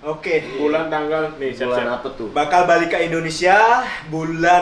Oke. Bulan tanggal nih Bulan siap-siap. apa tuh? Bakal balik ke Indonesia bulan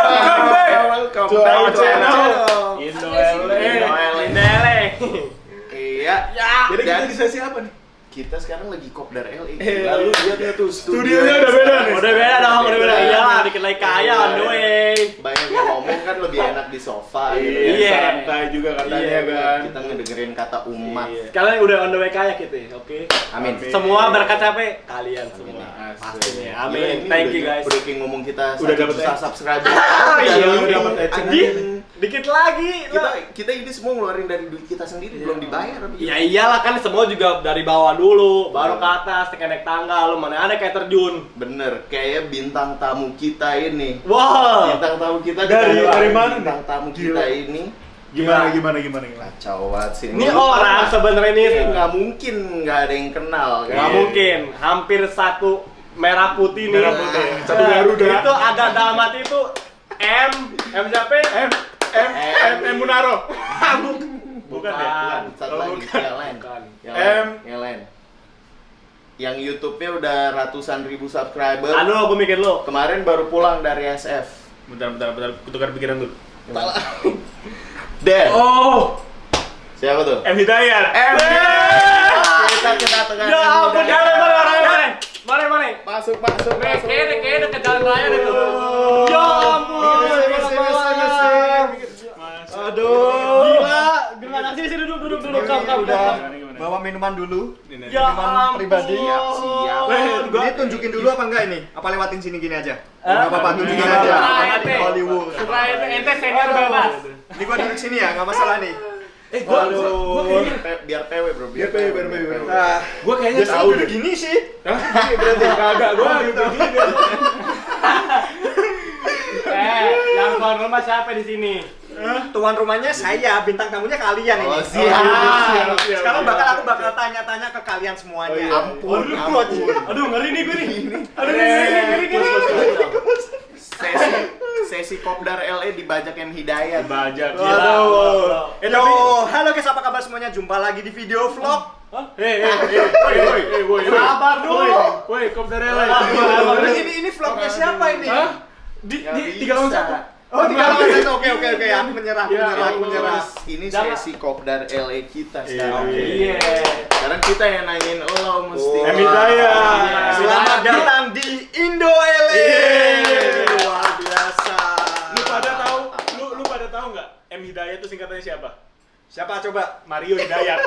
Welcome back to channel Indo LA. Iya. Jadi kita Dan di sesi apa nih? kita sekarang lagi kopdar LA. Lalu lihat tuh Studionya udah beda nih. Udah beda dong, udah beda. Iyalah, dikit lagi kaya on the way. Banyak yang ngomong kan lebih enak di sofa gitu. Iya, Iya. santai juga katanya Iya, kan. Kita ngedengerin kata umat. Kalian udah on the way kaya gitu ya, oke? Amin. Amin. Semua berkat siapa? Kalian semua. Asik. Pastinya. Gila, Amin. ini Thank udah you guys. Udah kayak ngomong kita Udah dapet subscriber. Iya, udah dapet action Anjing, dikit lagi. Kita ini semua ngeluarin dari duit kita sendiri, belum dibayar. Ya iyalah kan semua juga dari bawah dulu, baru ke atas, naik tangga, lu mana ada kayak terjun. Bener, kayak bintang tamu kita ini. Wah. Bintang tamu kita Dari mana nih? Bintang tamu kita ini Gimana? Gimana? kacau banget sih. Ini orang sebenarnya ini nggak mungkin nggak ada yang kenal. nggak mungkin, hampir satu merah putih nih. Merah putih. Satu Garuda. Itu ada dalam hati itu M siapa? M Munaro. Bukan ya? Bukan, satu lagi bukan. yang lain. Bukan. Yang lain. Yang YouTube-nya udah ratusan ribu subscriber. Aduh, gue mikir lu. Kemarin baru pulang dari SF. Bentar, kutukar pikiran dulu. Dan Oh, siapa tuh? M Hidayat. Kita kedatangan. Ya ampun, mana? Masuk. Kayaknya ke jalan raya deh tuh. Ya ampun. Aduh. Gila, gimana sih duduk kam. Bawa minuman dulu. Ya Minuman ampun. pribadi. Siap. Ini tunjukin dulu apa enggak ini? Apa lewatin sini gini aja? Hah? Enggak apa-apa, tunjukin Nah, aja. ente. Hollywood. Setelah ente senior bebas. Ini gua duduk sini ya, enggak masalah nih. Gua Biar PW bro. Biar PW. Nah, Gua kayaknya biasa tahu duduk deh. gini sih. Hah? Berarti kagak gua gitu. Yang tuan rumah siapa di sini? Tuan rumahnya saya, bintang tamunya kalian ini. Oh, siap. Sekarang aku bakal tanya-tanya ke kalian semuanya. Ampun. Aduh, ngeri nih gue nih. Sesi Kopdar LA dibajak M Hidayat. Bajak. Waduh. Tapi Halo guys, apa kabar semuanya? Jumpa lagi di video vlog. woi. Sabar dulu. Woi, Kopdar LA. Ini vlognya siapa ini? Hah? Di 3 Oh, 3 Oke. Aku menyerah. Ini Jangan. sesi Kopdar LA kita sekarang. Iya. Sekarang kita yang nanyain lo mesti. M Hidayat. Selamat datang di Indo LA. Luar biasa. Lu pada tahu nggak M Hidayat itu singkatannya siapa? Siapa coba? Mario Hidayat.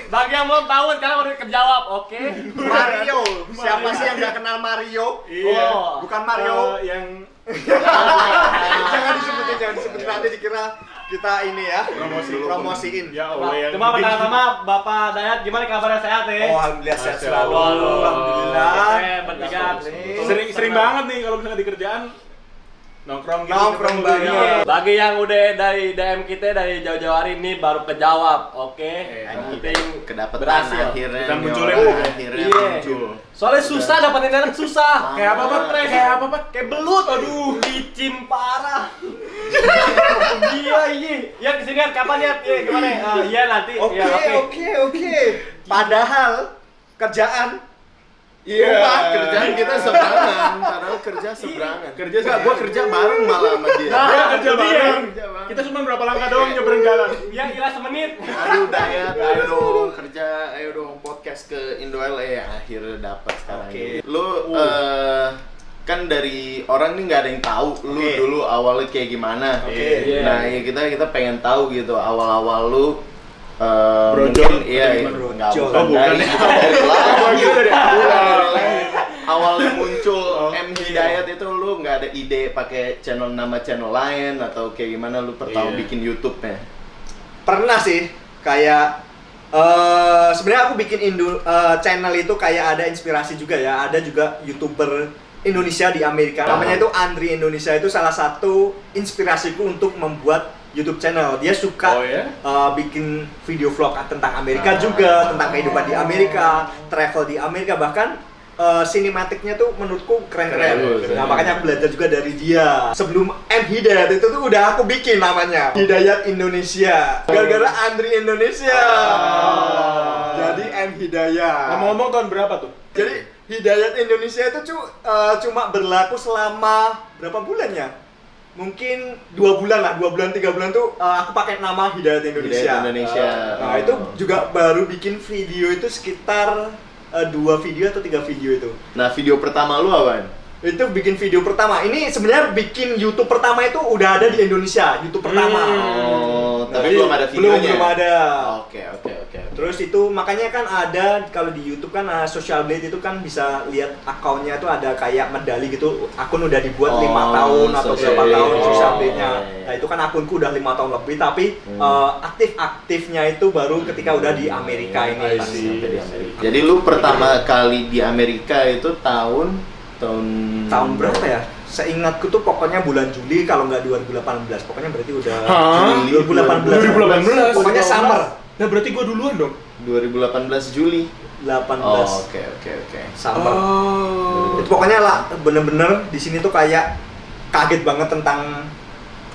Bagi yang belum tahu sekarang udah kejawab, oke? Mario. Siapa sih yang nggak kenal Mario? Iya. Bukan Mario. Yang Jangan disebutin nanti dikira kita ini ya. Promosiin. ya Allah yang Coba pertama Bapak Dayat, gimana kabarnya sehat ya? Oh, alhamdulillah sehat selalu. Waduh. Alhamdulillah. Oke, bertiga. sering banget nih kalau misalnya di kerjaan nongkrong gitu. Nongkrong ketemu banget. dia. Bagi yang udah dari DM kita dari jauh-jauh hari ini baru kejawab, oke? Yang penting Kedapatan berhasil. akhirnya. Kita nih munculin orang, dulu. akhirnya Iya. muncul. Soalnya susah dapetin internet susah. Kayak apa, Pak? Kayak apa, Pak? Kayak belut, aduh, licin parah. Gila iya. Ya kesini kan kapan ya? Iya gimana? Iya nanti. Iya, Oke. Padahal kerjaan Iya, kerjaan kita seberangan. Padahal kerja seberangan. Kerja Gua kerja bareng malah sama dia. Nah, Ya, kerja itu dia. bareng. Kita cuma berapa langkah doang nyebrang jalan. Ya gila semenit. Aduh Dayat, ayo dong kerja, ayo dong podcast ke Indo LA. Akhirnya dapat sekarang. Oke. Lu kan dari orang nih nggak ada yang tahu lu Oke. dulu awalnya kayak gimana. Oke. Nah, ya kita pengen tahu gitu awal-awal lu Brojol mungkin iya Brojol. nggak Oh, bukan bukan. dari lama Oh, gitu dari awal. awalnya muncul Oh, M Hidayat itu lu nggak ada ide pakai nama channel lain atau kayak gimana lu pertama Iya. bikin YouTube-nya? Pernah sih, kayak sebenarnya aku bikin channel itu kayak ada inspirasi juga ya. Ada juga YouTuber Indonesia di Amerika. Namanya itu Andri Indonesia, itu salah satu inspirasiku untuk membuat YouTube channel. Dia suka bikin video vlog tentang Amerika juga, tentang kehidupan di Amerika, travel di Amerika, bahkan sinematiknya tuh menurutku keren-keren. Nah, makanya aku belajar juga dari dia. Sebelum M Hidayat itu tuh udah aku bikin namanya Hidayat Indonesia. Gara-gara Andri Indonesia. Jadi M Hidayat. Ngomong-ngomong tahun berapa tuh? Jadi Hidayat Indonesia itu cuma berlaku selama berapa bulan ya? Mungkin 2 bulan lah, 2 bulan 3 bulan tuh aku pakai nama Hidayat Indonesia. Hidayat Indonesia. Nah, itu juga baru bikin video itu sekitar 2 video atau 3 video itu. Nah, video pertama lu apaan? Itu bikin video pertama. Ini sebenarnya bikin YouTube pertama itu udah ada di Indonesia, YouTube pertama. Oh, tapi Jadi, belum ada videonya. Belum ada. Oke. Terus itu makanya kan ada kalau di YouTube kan Social Blade itu kan bisa lihat akunnya itu ada kayak medali gitu. Akun udah dibuat 5 tahun atau berapa tahun Social Blade-nya. Nah, itu kan akunku udah 5 tahun lebih, tapi aktif-aktifnya itu baru ketika udah di Amerika ini. Jadi lu pertama kali di Amerika itu tahun berapa ya? Seingatku tuh pokoknya bulan Juli, kalau nggak 2018. Pokoknya berarti udah Juli 2018. Pokoknya summer. Nah, berarti gua duluan dong. 2018 Juli. 18. Oh, oke. Summer. Itu pokoknya lah bener-bener di sini tuh kayak kaget banget tentang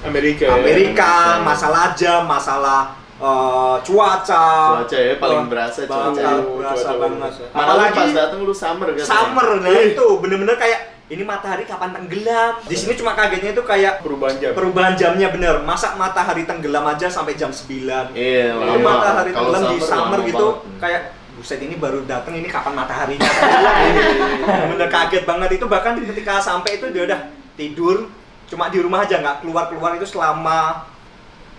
Amerika, masalah jam, masalah cuaca ya paling berasa cuaca. Berasa banget. Apalagi pas datang lu summer kan? Summer, nah itu bener-bener kayak ini matahari kapan tenggelam. Di sini cuma kagetnya itu kayak perubahan jamnya bener. Masa matahari tenggelam aja sampai jam 9. Iya, Kalau matahari kalau tenggelam di summer gitu banget. kayak buset, ini baru datang, ini kapan mataharinya. Bener kaget banget itu. Bahkan ketika sampai itu dia udah tidur cuma di rumah aja, nggak keluar itu selama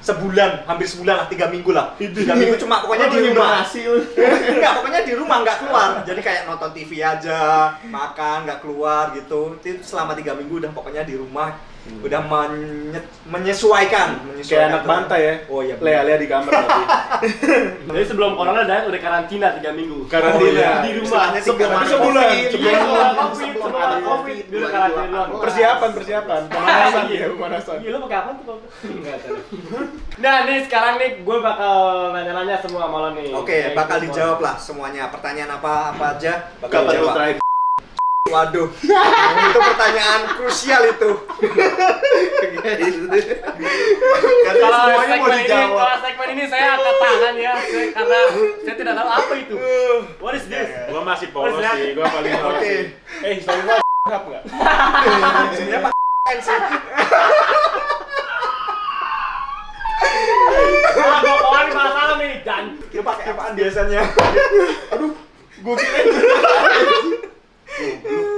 sebulan, hampir sebulan lah, 3 minggu lah. 3 minggu cuma pokoknya di rumah. Enggak, pokoknya di rumah, nggak keluar. Jadi kayak nonton TV aja, makan, nggak keluar gitu. Itu selama 3 minggu udah pokoknya di rumah. Udah menyesuaikan Kayak anak bantai ya. Oh iya. Lea di kamar tadi. Jadi sebelum corona udah karantina 3 minggu. Karantina. Di rumah. Sebulan. Sebulan. Sebelum ada Covid, dulu karantina doang. Persiapan. Pemanasan. Iya, lu pakai apa tuh? Enggak tahu. Nah, nih sekarang nih gue bakal nanya-nanya semua sama lo nih. Oke, bakal dijawab lah semuanya. Pertanyaan apa aja bakal Kapan lu dijawab. terakhir? Waduh, itu pertanyaan krusial itu. Kalau Semuanya mau dijawab. segmen ini saya angkat tangan ya, karena saya tidak tahu apa itu. What is this? Gua masih polos sih, gua paling polos. Oke. Sorry gua enggak? Sebenarnya Pak sih. Pokoknya masalah nih, dan Lu pakai apaan biasanya? Gua kira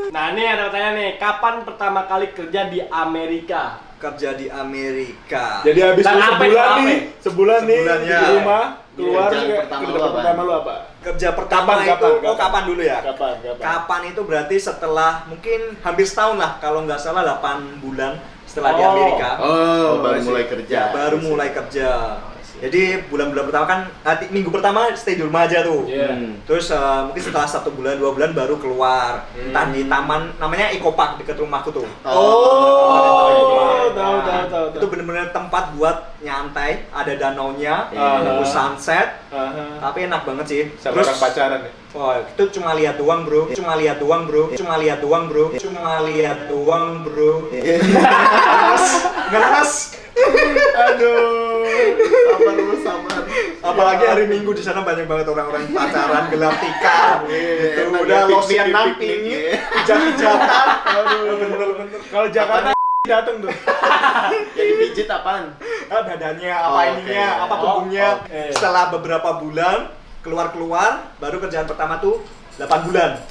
nah ini ada pertanyaan nih, kapan pertama kali kerja di Amerika? Kerja di Amerika. jadi habis Dan apa itu, sebulan nih, ya. Sebulan, di ya. rumah, keluar Kerjaan juga. pertama Kerja lu apa? pertama lu apa? Kerja pertama kapan dulu ya? Kapan itu berarti setelah mungkin hampir setahun lah, kalau nggak salah 8 bulan setelah di Amerika. Baru mulai kerja. Baru mulai kerja. Jadi bulan-bulan pertama kan, minggu pertama stay di rumah aja tuh. Terus mungkin setelah 1 bulan, 2 bulan baru keluar. Entah di taman, namanya Eco Park dekat rumahku tuh. Tahu. Itu bener-bener tempat buat nyantai, ada danaunya, nunggu sunset. Tapi enak banget sih. Sama orang pacaran ya. Wah, itu cuma lihat doang, bro. Ngenes. Aduh. Sabar. Apalagi hari Minggu di sana banyak banget orang-orang pacaran, gelar tikar. Gitu. Udah lotion namping, pijat-pijatan. Aduh, bener-bener. Kalau Jakarta datang tuh. Jadi pijit apaan? Badannya, apa ininya, apa punggungnya. Setelah beberapa bulan keluar baru kerjaan pertama tuh 8 bulan.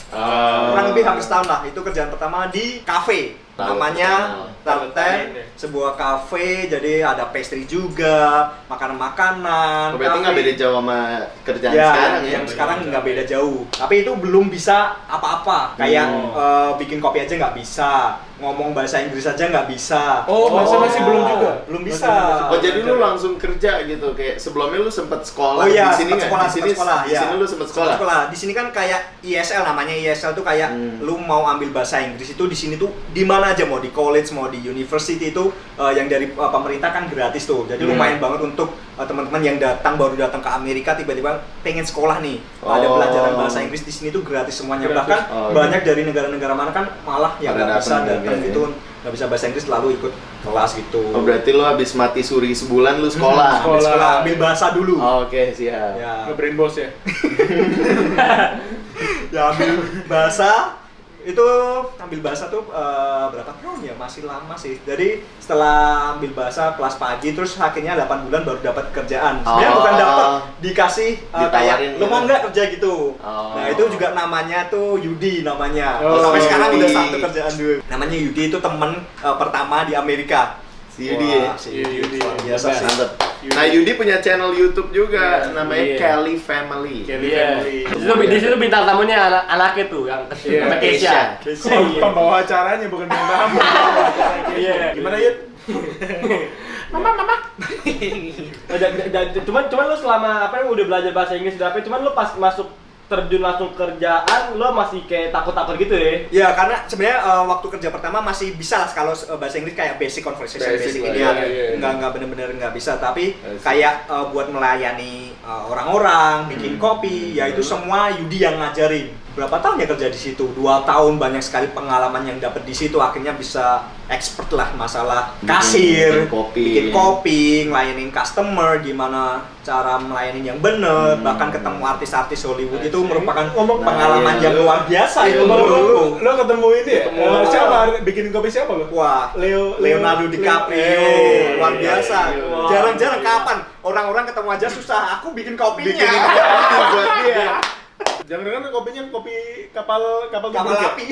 Kurang lebih hampir setahun lah. Itu kerjaan pertama di kafe. Namanya Tarten, sebuah kafe. Jadi ada pastry juga, makanan-makanan. Berarti nggak beda jauh sama kerjaan ya, sekarang ya? yang sekarang nggak beda jauh. Tapi itu belum bisa apa-apa. Kayak bikin kopi aja nggak bisa. ngomong bahasa Inggris aja nggak bisa. Oh, masih belum juga. Belum bisa. Oh jadi lu langsung kerja gitu, kayak sebelumnya lu sempet sekolah Oh iya, di sini sempet nggak? Di sini sekolah, di iya. sini lu sempet sekolah. Di sini kan kayak ISL, namanya ISL tuh kayak lu mau ambil bahasa Inggris itu di sini tuh di mana aja, mau di college mau di university itu yang dari pemerintah kan gratis tuh. Jadi lumayan banget untuk teman-teman yang baru datang ke Amerika tiba-tiba pengen sekolah nih. Ada pelajaran bahasa Inggris di sini tuh gratis semuanya. Gratis. Bahkan Oh, banyak dari negara-negara mana kan malah yang Pada nggak bisa datang datang gitu. gitu, nggak bisa bahasa Inggris lalu ikut kelas gitu. Oh berarti lu habis mati suri sebulan lu sekolah. Ambil sekolah, ambil bahasa dulu. Oke, siap. Ya. Nge-brain boss ya. Ya ambil bahasa itu, ambil bahasa tuh berapa tahun ya, masih lama sih. Jadi setelah ambil bahasa kelas pagi terus akhirnya 8 bulan baru dapat kerjaan. Sebenarnya bukan dapat, dikasih Ditawarin kayak gitu. lu mau nggak kerja gitu. Oh. Nah itu juga namanya tuh Yudi namanya. Oh, Sampai sekarang Yudi. udah satu kerjaan dulu. Namanya Yudi, itu temen pertama di Amerika. Si Yudi ya. Wah, si Yudi. luar biasa sih. Mantep. Nah Yudi punya channel YouTube juga, Iya, namanya iya. Kelly Family. Kelly Iya. Family. Di situ bintang tamunya anaknya tuh yang kecil, Iya. namanya Keisha. Oh, pembawa acaranya bukan bintang tamu. Iya. Gimana Yud? Cuman lu selama udah belajar bahasa Inggris udah apa? Cuman lu pas masuk terjun langsung kerjaan, lu masih kayak takut-takut gitu ya? Ya karena sebenarnya waktu kerja pertama masih bisa lah kalau bahasa Inggris kayak basic conversation, Basic basic lah, ini iya, ya. iya. Nggak bener-bener nggak bisa, tapi Basic. kayak buat melayani orang-orang, bikin kopi, ya itu semua Yudi yang ngajarin. Berapa tahun ya kerja di situ? 2 tahun, banyak sekali pengalaman yang dapat di situ, akhirnya bisa expert lah masalah kasir, bikin kopi, ngelayanin customer, gimana cara melayani yang bener, bahkan ketemu artis-artis Hollywood itu merupakan pengalaman yang luar biasa itu menurutku. Lo ketemu ini ya? Ketemu. Siapa? Bikin kopi siapa lo? Wah, Leonardo DiCaprio, luar biasa. Wow. Jarang-jarang kapan orang-orang ketemu aja susah, aku bikin kopinya. buat dia. Jangan-jangan kopinya kopi kapal Kapal gebrek ya? api.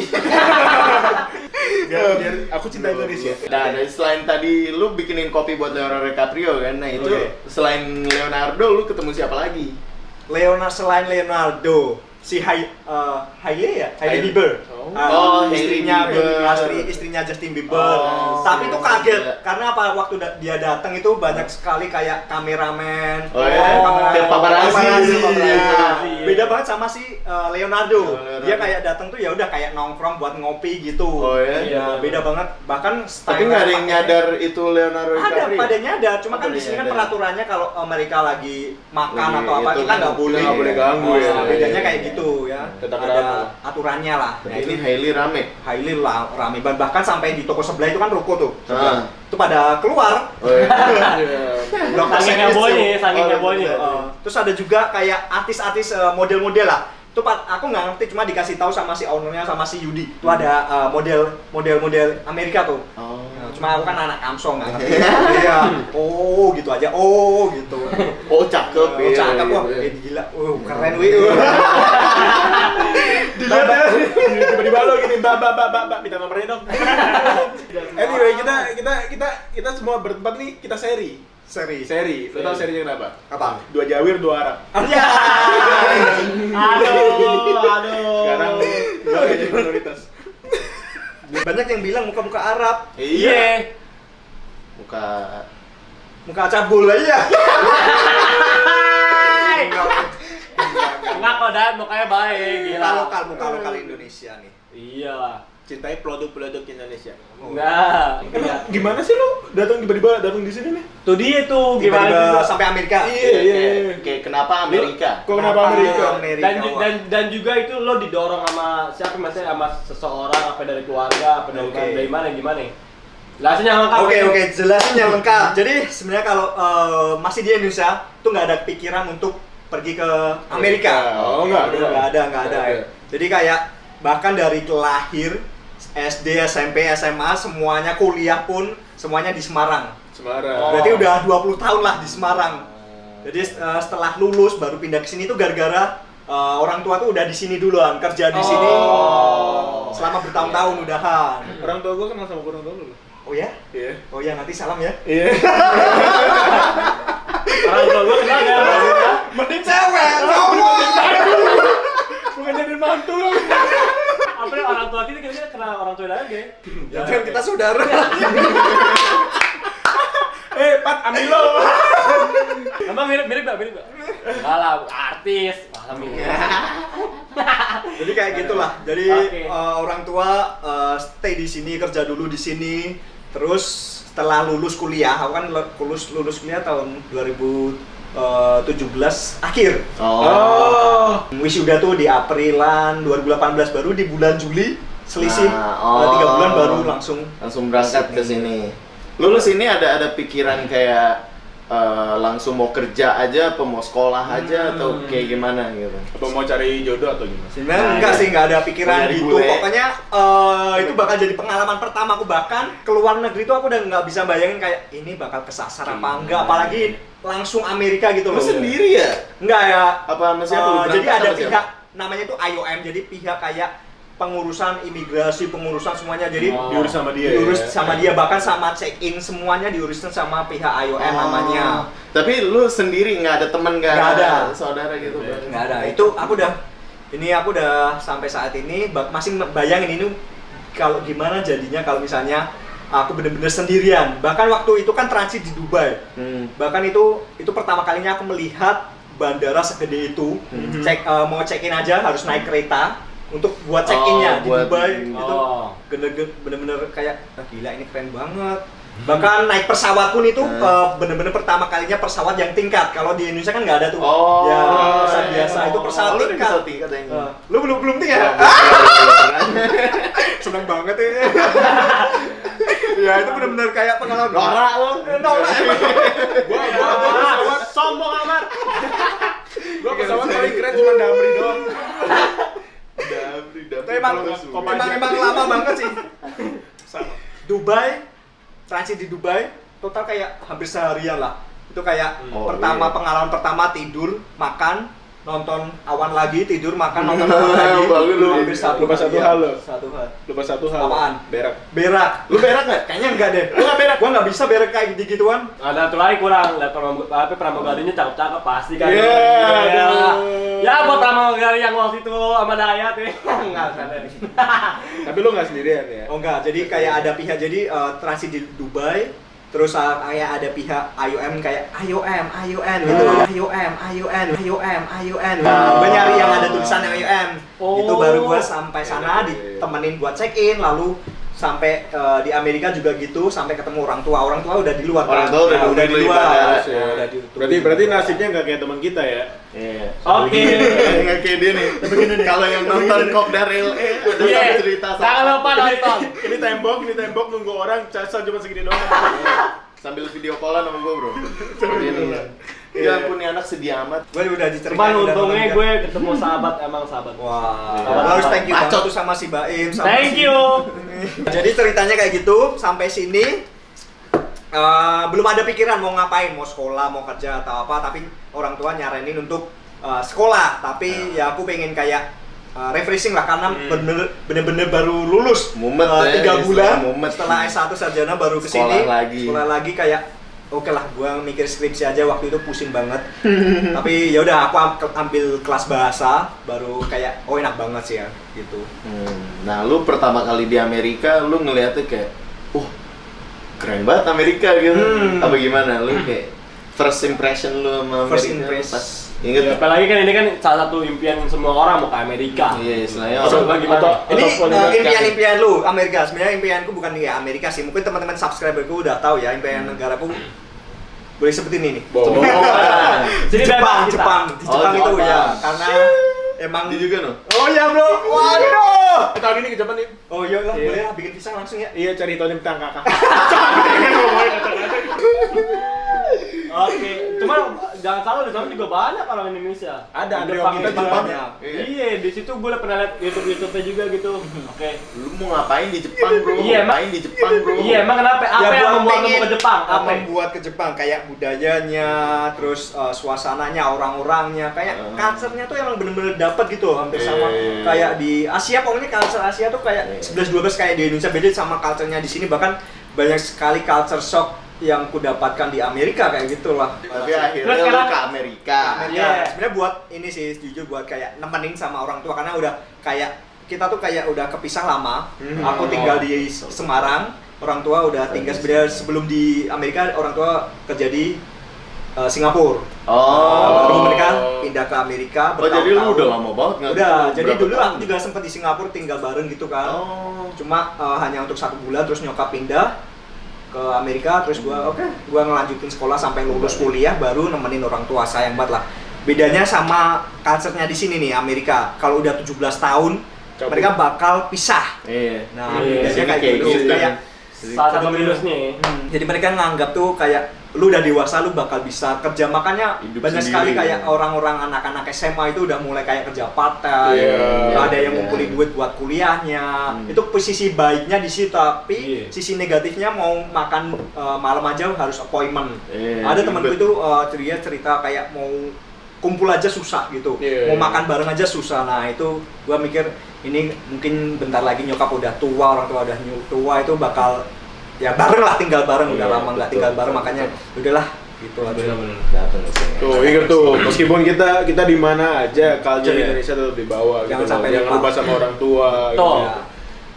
Biar aku cinta Indonesia. Nah, dari selain tadi lu bikinin kopi buat Leonardo DiCaprio kan, nah itu Oke. selain Leonardo lu ketemu siapa lagi? Selain Leonardo, si Hailey ya, Hailey Bieber. Oh, istrinya Hailey Bieber. istrinya Justin Bieber. Oh, Tapi itu iya. kaget karena apa, waktu dia datang itu banyak sekali kayak kameramen, Oh, iya. Kayak paparazzi. Nah, Iya. beda banget sama si Leonardo. Leonardo. Dia kayak datang tuh ya udah kayak nongkrong buat ngopi gitu. Oh, iya? Iya, beda banget. Bahkan Tapi nggak ada yang nyadar itu Leonardo ada, DiCaprio. pada nyadar, cuma kan Pada di sini kan nyadar. peraturannya kalau mereka lagi makan Lagi atau apa itu kita kan nggak boleh. nggak boleh ganggu ya. Bedanya kayak gitu ya. Tetap Ada rame. aturannya lah. Nah, Nah, ini ini Hailey rame. Hailey lah rame banget. Bahkan sampai di toko sebelah itu kan ruko tuh. Ah. Itu pada keluar. Oh, iya. Dokter Saking Sandwich hebohnya, tuh. saking Oh, hebohnya. Terus ada juga kayak artis-artis model-model lah. Itu aku nggak ngerti, cuma dikasih tahu sama si ownernya sama si Yudi. Itu ada model Amerika tuh. Oh. Nah, cuma aku kan anak Kamsong nggak ngerti. Iya. Oh gitu aja. Oh gitu. Oh, cakep. Oh cakep wah. Iya. Gila. Keren wih. Dilihat ya, tiba-tiba lo gini, mbak, minta nomornya dong. Anyway, kita semua bertempat nih, kita seri. Seri. Lo tau serinya kenapa? Apa? 2 Jawir, 2 Arab. Ya. Aduh. Sekarang gue jadi minoritas. Banyak yang bilang muka-muka Arab. Iya. Muka Muka cabul aja. Enggak kok, Dan, mukanya baik, gila. Muka lokal Indonesia nih. Iyalah. Cintai produk-produk Indonesia. Enggak. Emang gimana sih lo datang tiba-tiba datang di sini nih? Tuh dia tuh Tiba-tiba gimana juga. sampai Amerika. Iya. Kayak kenapa Amerika? Kok kenapa Amerika? Dan juga itu lo didorong sama siapa, maksudnya sama seseorang apa dari keluarga apa dari Oke. dari mana gimana? Jelasin yang lengkap. Oke, jelasin yang lengkap. Jadi sebenarnya kalau masih di Indonesia tuh nggak ada pikiran untuk pergi ke Amerika. Oh, nggak ada. Nggak ada. Oke. Jadi kayak bahkan dari lahir SD, SMP, SMA semuanya, kuliah pun semuanya di Semarang. Semarang. Berarti udah 20 tahun lah di Semarang. Jadi setelah lulus baru pindah ke sini tuh gara-gara orang tua tuh udah di sini duluan, kerja di sini selama bertahun-tahun udahan. Orang tua gue kenal sama orang tua lu. Oh ya? Iya. Oh ya, nanti salam ya. Iya. Orang tua gue kenal ya. Mending cewek, cowok. Bukan jadi mantu lo. Apa nih orang tua berarti ini kira-kira kenal orang tua lagi. Ya kan kita saudara. Pat, ambil lo. Emang mirip gak? Enggak lah, artis. Jadi kayak gitulah. Jadi Oke. orang tua stay di sini, kerja dulu di sini. Terus setelah lulus kuliah, aku kan lulus kuliah tahun 2017 akhir. Oh. Wisuda tuh di Aprilan 2018, baru di bulan Juli selisih Nah, 3 bulan baru langsung berangkat ke sini. Lulus ini ada pikiran kayak langsung mau kerja aja, apa mau sekolah aja atau kayak gimana gitu? Apa mau cari jodoh atau gimana? sebenarnya Nah, enggak iya. sih, enggak ada pikiran Dari gitu. bule. Pokoknya itu bakal jadi pengalaman pertama aku, bahkan keluar negeri itu aku udah nggak bisa bayangin kayak ini bakal kesasar apa enggak, apalagi langsung Amerika gitu Lu loh. sendiri ya? Enggak ya. Apa sama siapa? Lu Jadi berangkat ada sama siapa? pihak namanya tuh IOM, jadi pihak kayak pengurusan imigrasi, pengurusan semuanya. Jadi Diurus sama dia. diurus ya? sama dia, bahkan sama check-in semuanya diurusin sama pihak IOM namanya. Tapi lu sendiri nggak ada teman, nggak Nggak ada. saudara gitu? Bang? Nggak ada. Itu aku udah sampai saat ini masih bayangin ini kalau gimana jadinya kalau misalnya aku bener-bener sendirian. Bahkan waktu itu kan transit di Dubai. Bahkan itu pertama kalinya aku melihat bandara segede itu. Mau check-in aja harus naik kereta untuk buat check-innya di buat Dubai. ini. Itu bener-bener kayak gila, ini keren banget. Bahkan naik pesawat pun itu bener-bener pertama kalinya pesawat yang tingkat. Kalau di Indonesia kan nggak ada tuh. Oh, Ya, pesawat biasa itu pesawat lu udah tingkat. pesawat tingkat ya? Lu belum tingkat? Seneng banget ya. Ya itu bener-bener kayak pengalaman. Norak lu. Norak emang. Gua pesawat, Sombong amat. gua pesawat paling keren cuma Damri doang. Itu emang lama banget sih. Sama. Dubai, transit di Dubai, total kayak hampir seharian lah. Itu kayak pengalaman pertama tidur, makan, nonton awan lagi, tidur, makan, nonton awan lagi. Bagus lu. Hampir Lupa satu hal lo. Satu hal. Lupa satu hal. Apaan? Berak. Berak. Lu berak nggak? Kayaknya enggak deh. Lu nggak berak? Gua nggak bisa berak kayak gitu-gituan. Ada satu lagi kurang, lihat pramugarinya cakep-cakep pasti kan. Iya, Ya. aduh. Ya buat pramugari yang waktu itu sama Dayat ya. Enggak ada. Tapi lu nggak sendirian ya? Oh enggak, jadi kayak ada pihak, jadi transit di Dubai, terus kayak ada pihak IOM kayak IOM gitu, IOM. Gue nyari yang ada tulisan IOM, itu baru gue sampai sana ditemenin buat check in, lalu sampai di Amerika juga gitu, sampai ketemu orang tua udah di luar. Orang tua udah Nah, nungguin di lu di luar. bandara. Ya, udah di- Berarti nasibnya nggak kayak teman kita ya? Iya. Oke. Nggak kayak dia nih. Kalau yang nonton Kopdar LA ada Iya. satu cerita Jangan lupa nonton. Ini tembok nunggu orang caca cuma segini doang. sambil video callan sama gue bro. Ini. Ya ampun, nih anak sedih amat. Gue udah diceritain. Cuman udah untungnya nonton. gue ketemu sahabat, emang sahabat. Wah, Iya. harus thank you Bacot. banget tuh sama si Baim. Sama Thank si- you. Jadi ceritanya kayak gitu, sampai sini belum ada pikiran mau ngapain, mau sekolah, mau kerja atau apa, tapi orang tua nyaranin untuk sekolah, tapi ya aku pengen kayak refreshing lah karena bener-bener baru lulus Mumet 3 bulan mumet. setelah S1 sarjana baru kesini Sekolah lagi. kayak oke lah, gua mikir skripsi aja, waktu itu pusing banget. Tapi ya udah aku ambil kelas bahasa, baru kayak oh enak banget sih ya gitu. Nah, lu pertama kali di Amerika, lu ngeliatnya kayak, keren banget Amerika gitu. Apa gimana? Lu kayak first impression lu sama First Amerika impression. pas inget? Apalagi kan ini kan salah satu impian semua orang mau ke Amerika. Iya, istilahnya Coba gimana? Ini Ataupun Amerika. impian-impian lu Amerika. Sebenarnya impianku bukan di Amerika sih. Mungkin teman-teman subscriberku udah tahu ya impian negaraku. Boleh seperti ini nih. Jadi Jepang, bebas kita. Jepang. Di Jepang itu Jepang. ya, karena emang Dia juga no? Oh iya, Bro. Waduh. Tahun ini ke Jepang nih. Oh iya lah, boleh lah bikin pisang langsung ya. Iya, cari Tony Bintang kakak. Oke, cuma jangan salah di sana juga banyak orang Indonesia. Ada Jepang, kita Jepang. Jepang. Iya, di situ gue pernah lihat YouTube-nya juga gitu. Oke. Lu mau ngapain di Jepang, bro? Iya, ngapain di Jepang, bro? Iya, emang kenapa? Apa yang membuat kamu ke Jepang? Apa? Membuat ke Jepang kayak budayanya, terus suasananya, orang-orangnya, kayak culture-nya tuh emang bener-bener dapet gitu, hampir sama kayak di Asia. Pokoknya culture Asia tuh kayak 11-12 kayak di Indonesia, beda sama culture-nya di sini. Bahkan banyak sekali culture shock yang ku dapatkan di Amerika kayak gitulah. Tapi Terus akhirnya lu sekarang- ke Amerika. Amerika. Iya. Sebenarnya buat ini sih jujur buat kayak nemenin sama orang tua karena udah kayak kita tuh kayak udah kepisah lama. Hmm. Aku tinggal di Semarang, orang tua udah tinggal sebenarnya sebelum di Amerika, orang tua kerja di Singapura. Oh. Baru mereka pindah ke Amerika. Oh, jadi lu udah lama banget nggak? Udah, jadi Berapa dulu tahun? aku juga sempat di Singapura tinggal bareng gitu kan. Oh. Cuma hanya untuk 1 bulan, terus nyokap pindah ke Amerika, terus gua gua ngelanjutin sekolah sampai lulus kuliah, baru nemenin orang tua. Sayang banget lah. Bedanya sama culture-nya di sini nih Amerika. Kalau udah 17 tahun, mereka bakal pisah. Iya. Nah, Iya, bedanya sini kayak kayak gitu. gitu. Kayak Salah satu minusnya. jadi mereka nganggap tuh kayak lu udah dewasa, lu bakal bisa kerja. Makanya Hidup banyak sendiri. sekali kayak orang-orang anak-anak SMA itu udah mulai kayak kerja part-time. Iya, Ada yang iya. ngumpulin duit buat kuliahnya. Itu posisi baiknya di situ, tapi Iya. sisi negatifnya mau makan malam aja harus appointment. Iya, Ada temanku ribet. itu cerita kayak mau kumpul aja susah gitu. Iya, Mau iya. makan bareng aja susah. Nah, itu gua mikir ini mungkin bentar lagi nyokap udah tua, orang tua udah tua, itu bakal ya bareng lah, tinggal bareng. Udah Iya, lama nggak betul, tinggal bareng, betul, makanya betul. udahlah gitu aja. Bener-bener. Datang ke sini. Tuh, inget tuh, meskipun kita di mana aja, culture Iya. Indonesia tetap dibawa Jangan gitu. sampai Jangan lupa. lupa sama orang tua gitu. Tuh. Ya.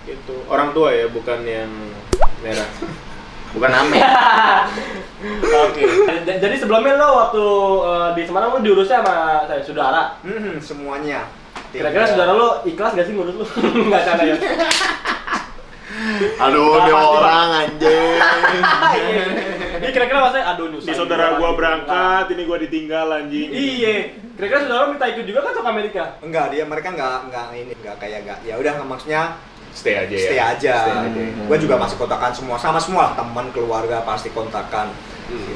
Gitu. Orang tua ya, bukan yang merah. Bukan ame. Oke. Jadi sebelumnya lo waktu di Semarang lo diurusnya sama saudara. Semuanya. Kira-kira saudara lo ikhlas gak sih ngurus lo? Enggak canda ya. Aduh, dia Pasti, orang anjing. Ini kira-kira maksudnya aduh nyusahin. Di saudara gua gitu. berangkat, ini gua ditinggal anjing. Iya. Kira-kira saudara lo minta ikut juga kan ke Amerika? Enggak, mereka nggak kayak ya udah, maksudnya Stay aja ya. stay aja. Stay aja. Gue juga masih kontakan semua teman keluarga pasti kontakan.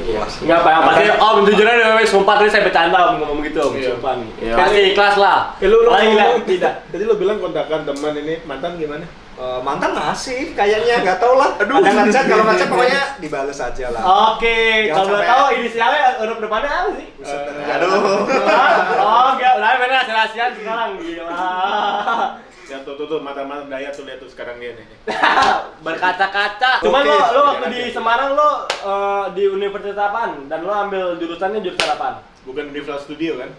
Iya. Enggak apa-apa sih. Om jujur aja sumpah tadi saya bercanda om ngomong gitu om. Iya. Sumpah nih. Iya. Pasti ikhlas lah. Lu Paling ngomong nggak tidak. Tadi lu bilang kontakan teman ini, mantan gimana? Mantan masih kayaknya, nggak tahu lah. Ada ngechat, kalau ngechat pokoknya dibales aja lah. Oke, Jangan kalau boleh sampai- tahu inisialnya huruf depannya apa sih? Aduh. Oh, enggak, udah bener rahasia sekarang gila. Ya tuh mata-mata daya tuh, lihat tuh sekarang dia nih. Berkaca-kaca. Cuman Oke. lo waktu di Semarang lo di universitas apaan? Dan lo ambil jurusannya jurusan apaan? Bukan Universal Studio kan?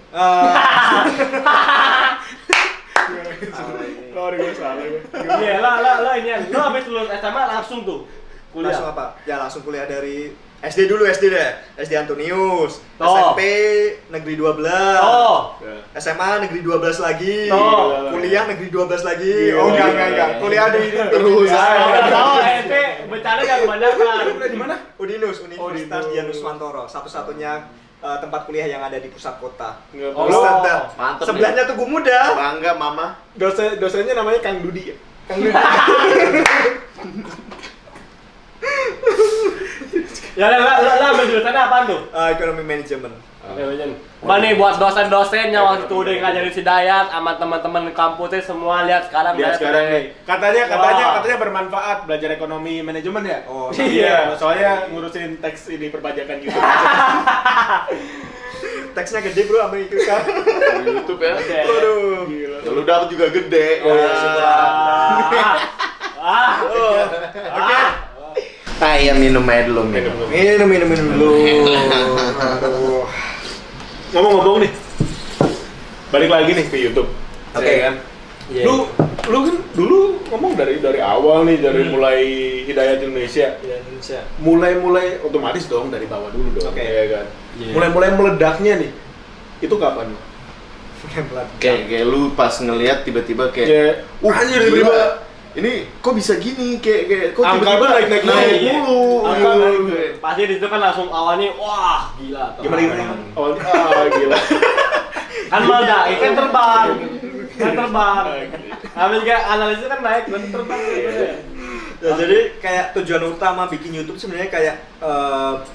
Oh, gue salah gue. Iya, lo ini. Lo habis lulus SMA langsung tuh kuliah. Langsung apa? Ya langsung kuliah dari SD dulu, SD deh. SD Antonius, Oh. SMP Negeri 12. Oh. SMA Negeri 12 lagi. Oh. Kuliah Negeri 12 lagi. Iya. Oh enggak. Kuliah di Terus. Udah tahu SD bercanda jangan kebanyakan. Di mana? Udinus, Universitas Udinus. Dianus Mantoro, satu-satunya tempat kuliah yang ada di pusat kota. Enggak Oh. perlu. Ustadz dah. Mantep Sebelahnya Tugu Muda. Bangga mama. Dosennya namanya Kang Dudi ya? Ya lo ambil jurusannya apaan tuh? Ekonomi manajemen. Apa nih buat dosen-dosen yang waktu itu udah ngajarin si Dayat sama teman-teman kampusnya semua lihat sekarang Lihat Dayat sekarang udah- nih. Katanya Wah. bermanfaat belajar ekonomi manajemen ya? Oh, Iya, soalnya ngurusin teks ini perpajakan gitu. teksnya gede bro, sama itu kan. Di YouTube ya. Oke. Waduh. Gila. Ya, lu dapet juga gede. Oh, iya, syukur. Oke. Ah, iya minum aja dulu minum. Minum dulu. Aduh. Ngomong-ngomong nih, balik lagi nih ke YouTube. Oke. Ya kan? Iya. Lu kan dulu ngomong dari awal nih, dari mulai Hidayat Indonesia. Indonesia. Mulai otomatis dong dari bawah dulu dong. Oke. Ya kan? Iya. Mulai meledaknya nih. Itu kapan? Kayak lu pas ngelihat tiba-tiba kayak Ya, anjir gila. tiba-tiba ini kok bisa gini kayak kok Angka tiba-tiba tuh naik-naik Iya. mulu. Angka naik. Pasti di situ kan langsung awalnya wah gila. Gimana? Awalnya gila. Kan meledak, kan terbang. Kan terbang. Habis juga analisis kan naik dan terbang. Ya, jadi kayak tujuan utama bikin YouTube sebenarnya kayak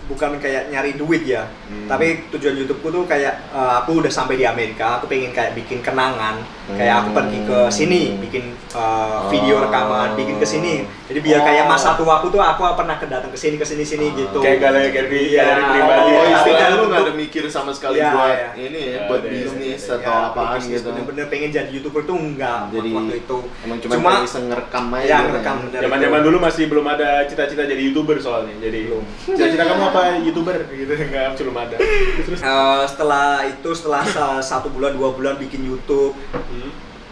bukan kayak nyari duit ya, tapi tujuan YouTubeku tuh kayak aku udah sampai di Amerika, aku pengen kayak bikin kenangan, kayak aku pergi ke sini, bikin video rekaman, bikin ke sini, jadi biar kayak masa tuaku tuh aku pernah datang ke sini gitu. Kayak galeri pribadi. Iya. Oh, Iya. istilahnya Tapi lu nggak ada untuk- mikir sama sekali Iya, buat iya. ini ya, Iya, buat iya, bisnis iya. atau apaan bisnis, gitu. bener-bener pengen jadi YouTuber tuh enggak Jadi waktu itu. emang cuma iseng ngerekam aja. Ya gitu ngerekam kan. bener. Zaman-zaman dulu masih belum ada cita-cita jadi YouTuber soalnya. Jadi cita-cita kamu apa YouTuber gitu, enggak belum ada. Terus Setelah 1 bulan 2 bulan bikin YouTube,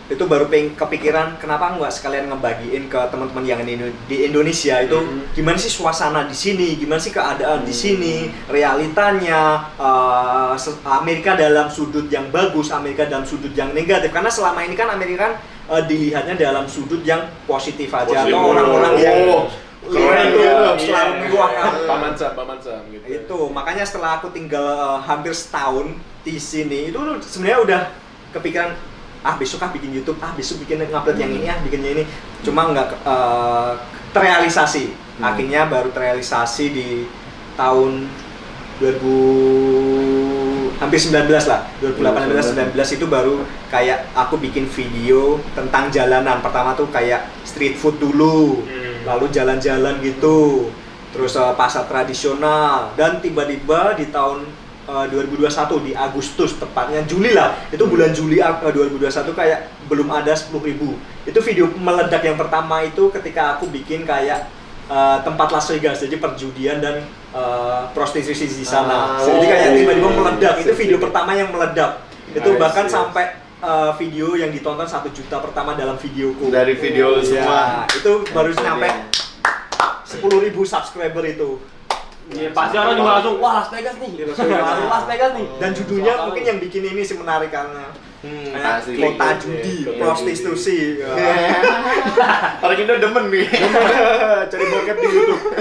itu baru kepikiran kenapa nggak sekalian ngebagiin ke teman-teman yang di Indonesia itu gimana sih suasana di sini, gimana sih keadaan di sini, realitanya Amerika dalam sudut yang bagus, Amerika dalam sudut yang negatif, karena selama ini kan Amerika kan dilihatnya dalam sudut yang positif aja atau orang-orang yang keren itu ya, selalu mewah kan. Paman Sam gitu. Itu makanya setelah aku tinggal hampir setahun di sini itu sebenarnya udah kepikiran besok bikin YouTube, besok bikin ngupload yang ini, bikin yang ini, cuma nggak terrealisasi. Akhirnya baru terrealisasi di tahun 2000 hampir 19 lah, 2018-19 itu baru kayak aku bikin video tentang jalanan. Pertama tuh kayak street food dulu, lalu jalan-jalan gitu, terus pasar tradisional, dan tiba-tiba di tahun 2021 di Agustus, tepatnya Juli lah, itu bulan Juli 2021 kayak belum ada 10.000. Itu video meledak yang pertama itu ketika aku bikin kayak tempat Las Vegas, jadi perjudian dan prostitusi di sana. Jadi kayak tiba-tiba meledak. Itu video pertama yang meledak. Itu bahkan sampai video yang ditonton 1 juta pertama dalam videoku. Dari video lu semua. Itu baru sampai 10.000 subscriber itu. Iya, pasti orang juga langsung, wah Las Vegas nih, Las Vegas nih. Dan judulnya mungkin yang bikin ini sih menarik karena kayak asli. kota judi, prostitusi. Orang Indo demen nih. Cari bokep di YouTube.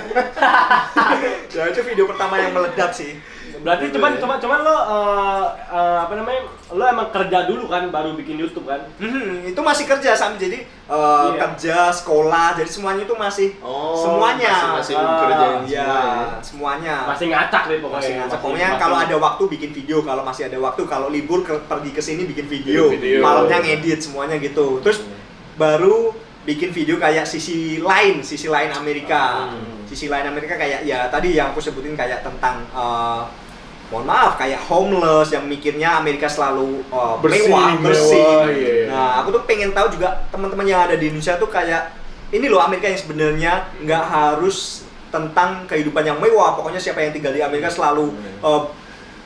Ya itu video pertama yang meledak sih. Berarti cuman lo apa namanya? Lo emang kerja dulu kan baru bikin YouTube kan? Itu masih kerja sambil jadi kerja, sekolah, jadi semuanya itu masih semuanya. Masih kerjain ya, semuanya. Masih ngacak deh pokoknya. Masih ngacak. Pokoknya kalau ada waktu bikin video, kalau masih ada waktu, kalau libur pergi ke sini bikin video, malamnya ngedit semuanya gitu. Terus baru bikin video kayak sisi lain Amerika. Sisi lain Amerika kayak ya tadi yang aku sebutin kayak tentang mohon maaf kayak homeless yang mikirnya Amerika selalu mewah, bersih. Iya. Nah, aku tuh pengen tahu juga teman-teman yang ada di Indonesia tuh kayak ini loh Amerika yang sebenarnya nggak harus tentang kehidupan yang mewah. Pokoknya siapa yang tinggal di Amerika selalu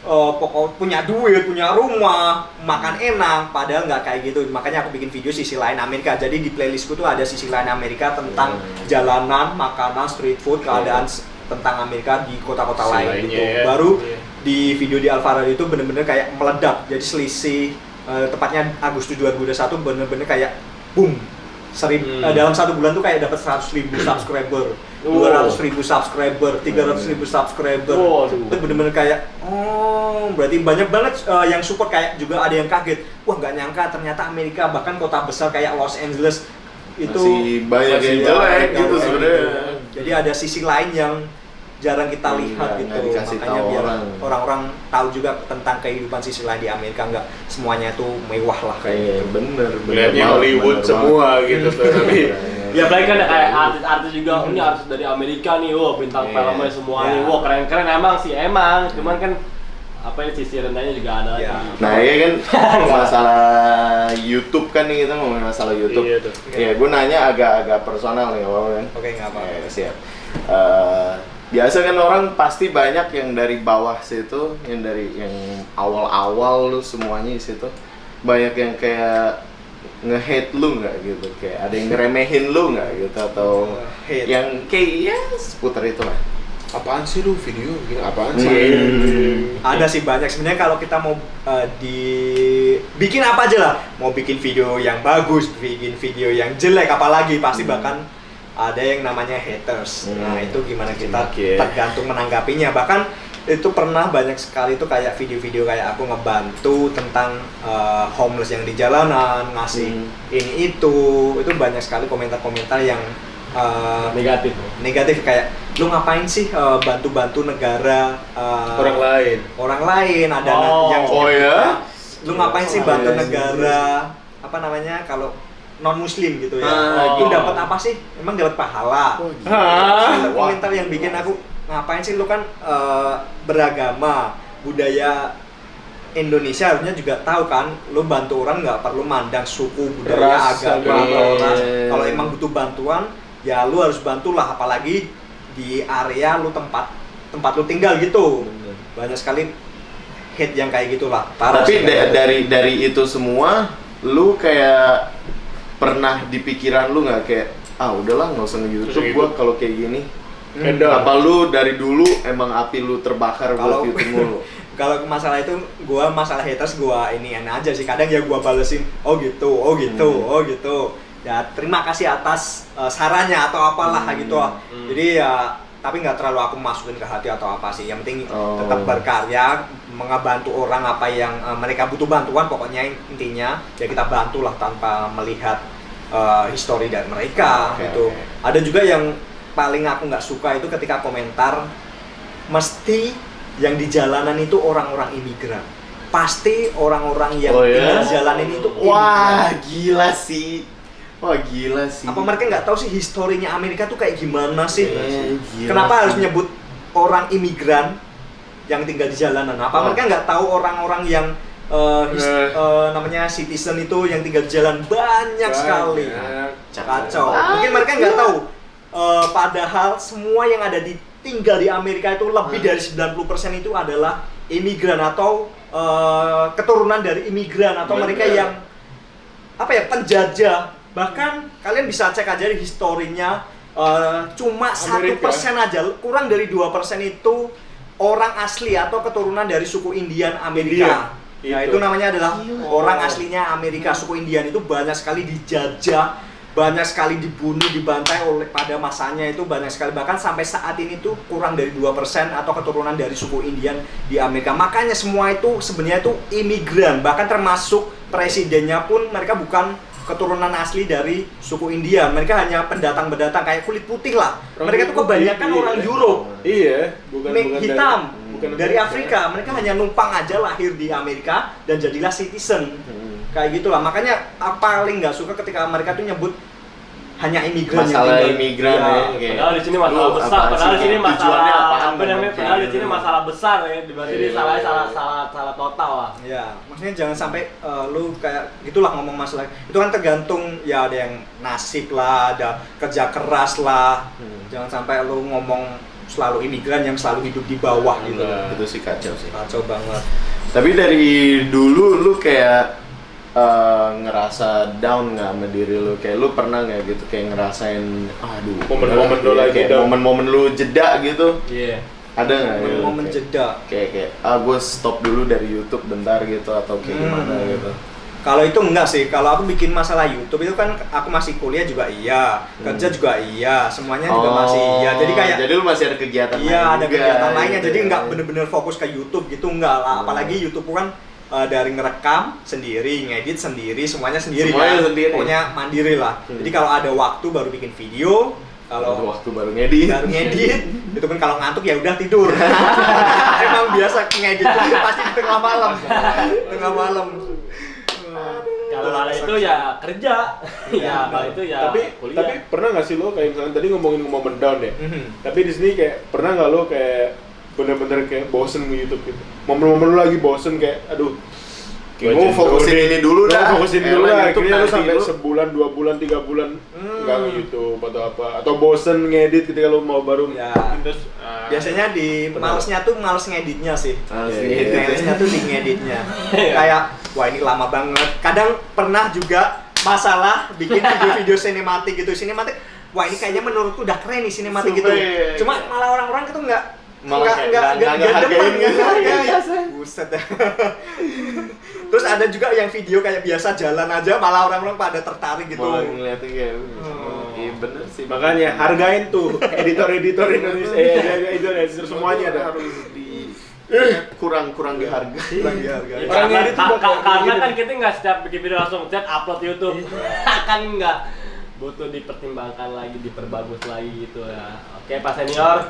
pokok punya duit, punya rumah, makan enak, padahal nggak kayak gitu. Makanya aku bikin video sisi lain Amerika. Jadi di playlistku tuh ada sisi lain Amerika tentang jalanan, makanan, street food, keadaan tentang Amerika di kota-kota lain gitu. Baru di video di Alvarado itu bener-bener kayak meledak. Jadi selisih tepatnya Agustus 2021 bener-bener kayak boom. Dalam 1 bulan tuh kayak dapat 100.000 subscriber, 200.000 subscriber, 300.000 subscriber. Itu bener-bener kayak berarti banyak banget yang support. Kayak juga ada yang kaget, wah nggak nyangka ternyata Amerika bahkan kota besar kayak Los Angeles itu masih banyak yang jelek gitu sebenarnya. Jadi ada sisi lain yang jarang kita lihat gitu, makanya biar orang-orang tahu juga tentang kehidupan sisi lain di Amerika, nggak semuanya tuh mewah lah kayak bener Lihatnya Hollywood semua gitu tuh. Ya apalagi kan kayak artis-artis juga, ini artis dari Amerika nih, bintang filmnya semua nih, keren-keren emang sih cuman kan apa ya sisi rendahnya juga ada. Nah iya kan masalah YouTube kan nih, kita ngomongin masalah YouTube. Ya gue nanya agak personal nih kan. Oke, nggak apa-apa. Siap. Biasa kan orang pasti banyak yang dari bawah situ, yang dari yang awal-awal lu semuanya di situ banyak yang kayak nge-hate lu nggak gitu, kayak ada yang ngeremehin lu nggak gitu, atau yang kayak ya seputar itu lah. Apaan sih lu video bikin apaan sih? Ada sih banyak sebenarnya. Kalau kita mau bikin apa aja lah, mau bikin video yang bagus, bikin video yang jelek, apalagi pasti bahkan ada yang namanya haters. Nah itu gimana kita tergantung menanggapinya. Bahkan itu pernah banyak sekali itu kayak video-video kayak aku ngebantu tentang homeless yang di jalanan, ngasih ini itu banyak sekali komentar-komentar yang negatif kayak lu ngapain sih bantu-bantu negara orang lain ada yang lu ngapain sih bantu negara apa namanya kalau non muslim gitu ya, lu dapat apa sih, emang dapat pahala. Komentar yang bikin aku ngapain sih, lu kan beragama, budaya Indonesia harusnya juga tahu kan, lu bantu orang nggak perlu mandang suku, budaya, agama, ras. Kalau emang butuh bantuan ya lu harus bantulah, apalagi di area lu tempat lu tinggal gitu. Banyak sekali hate yang kayak gitulah. Tapi dari itu semua lu kayak pernah di pikiran lu nggak kayak udahlah nggak usah nge-YouTube gua kalau kayak gini? Kendor. Apa lu dari dulu emang api lu terbakar Kalau buat YouTube mulu? kalau masalah itu masalah haters ini aja sih, kadang ya gua balesin oh gitu ya terima kasih atas sarannya atau apalah gitu. Jadi ya tapi nggak terlalu aku masukin ke hati atau apa sih, yang penting tetap berkarya, mengebantu orang apa yang mereka butuh bantuan, pokoknya intinya ya kita bantulah tanpa melihat histori dari mereka gitu. Ada juga yang paling aku nggak suka itu ketika komentar mesti yang di jalanan itu orang-orang imigran. Pasti orang-orang yang tinggal di jalanan itu Wah, imigran. gila sih. Apa mereka nggak tahu sih historinya Amerika tuh kayak gimana sih? Gila Kenapa harus sih. nyebut orang imigran yang tinggal di jalanan? Apa mereka nggak tahu orang-orang yang namanya citizen itu yang tinggal di jalan banyak sekali. Kacau. Mungkin mereka nggak tahu. Padahal semua yang ada tinggal di Amerika itu lebih dari 90% itu adalah imigran atau keturunan dari imigran atau mereka yang penjajah. Bahkan kalian bisa cek aja di historinya, cuma 1% aja, kurang dari 2% itu orang asli atau keturunan dari suku Indian Amerika. Ya itu namanya adalah orang aslinya Amerika. Suku Indian itu banyak sekali dijajah, banyak sekali dibunuh, dibantai pada masanya itu banyak sekali. Bahkan sampai saat ini tuh kurang dari 2% atau keturunan dari suku Indian di Amerika. Makanya semua itu sebenarnya itu imigran. Bahkan termasuk presidennya pun mereka bukan keturunan asli dari suku India. Mereka hanya pendatang-pendatang kayak kulit putih lah. Mereka tuh kebanyakan orang Europe. Iya, bukan hitam bukan dari Afrika. Mereka hanya numpang aja lahir di Amerika dan jadilah citizen. Kayak gitulah. Makanya paling nggak suka ketika mereka tuh nyebut hanya imigran masalah yang tinggal. imigran ya. Padahal di sini masalah besar, padahal di sini padahal di sini masalah besar ya. Berarti ini salah total lah. Ya, maksudnya jangan sampai lu kayak gitulah ngomong masalah. Itu kan tergantung ya, ada yang nasib lah, ada kerja keras lah. Jangan sampai lu ngomong selalu imigran yang selalu hidup di bawah gitu. Itu sih kacau sih. Kacau banget. Tapi dari dulu lu kayak ngerasa down nggak sama diri lu? Kayak lu pernah nggak gitu kayak ngerasain momen-momen lu lagi kayak down, momen-momen lu jeda gitu? Iya. Ada nggak? Momen jeda. Kayak gue stop dulu dari YouTube bentar gitu atau kayak gimana gitu? Kalau itu enggak sih, kalau aku bikin masalah YouTube itu kan aku masih kuliah juga iya, kerja juga iya, semuanya juga masih iya. Jadi kayak jadi lu masih ada kegiatan ada juga, kegiatan lainnya. gitu Jadi ya. enggak bener-bener fokus ke YouTube gitu, enggak lah. Apalagi YouTube kan dari ngerekam sendiri, ngedit sendiri, semuanya sendiri. Sendiri. Pokoknya mandiri lah. Jadi kalau ada waktu baru bikin video, kalau waktu baru ngedit. itu pun kalau ngantuk ya udah tidur. Emang biasa ngedit pasti di tengah malam. Kalau hal itu ya kerja. Ya, kalau itu ya kuliah. Tapi pernah nggak sih lo kayak misalnya tadi ngomongin momen down ya? Tapi di sini kayak pernah nggak lo kayak bener-bener kayak bosen nge YouTube gitu? Momen-momen lo lagi bosen kayak aduh, Gue fokusin ini dulu dah. Fokusin dulu lah. YouTube Akhirnya lo nanti sampai lu. sebulan, 2 bulan, 3 bulan nggak nge YouTube atau apa? Atau bosen ngedit ketika lo mau baru Ya. terus, Biasanya di malesnya tuh males ngeditnya sih. Asli. Malesnya tuh di ngeditnya. Kayak wah ini lama banget. Kadang pernah juga masalah bikin video-video sinematik gitu. Sinematik, wah ini kayaknya menurutku udah keren nih sinematik gitu. Super. Cuma malah orang-orang itu nggak Nggak demen, nggak hargain. hargain. Buset dah. Terus ada juga yang video kayak biasa jalan aja malah orang-orang pada tertarik gitu. Malah ngeliatnya kayak iya bener sih. makanya hargain tuh editor-editor Indonesia, editor semuanya ada. harus di kurang dihargai. Kurang dihargai. Ya, Orang karena, edit tuh bakal karena gini. kan kita nggak setiap bikin video langsung upload YouTube. Kan nggak butuh dipertimbangkan lagi, diperbagus lagi gitu ya. Oke, Pak Senior.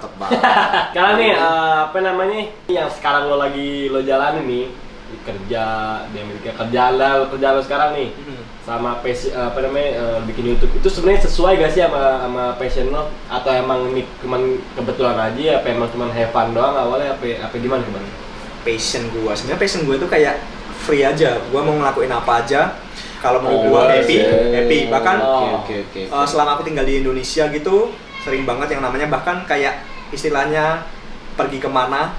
Sekarang nih apa namanya yang sekarang lo jalanin nih, di kerja di Amerika, kerjaan lo sekarang nih sama bikin YouTube itu sebenarnya sesuai gak sih sama passion lo, atau emang ini cuman kebetulan aja, apa emang cuman have fun doang awalnya, apa gimana? Passion gua sebenarnya passion gua itu kayak free aja. Gua mau ngelakuin apa aja. Kalau mau gua happy. Bahkan Oke. selama aku tinggal di Indonesia gitu, sering banget yang namanya bahkan kayak istilahnya pergi kemana,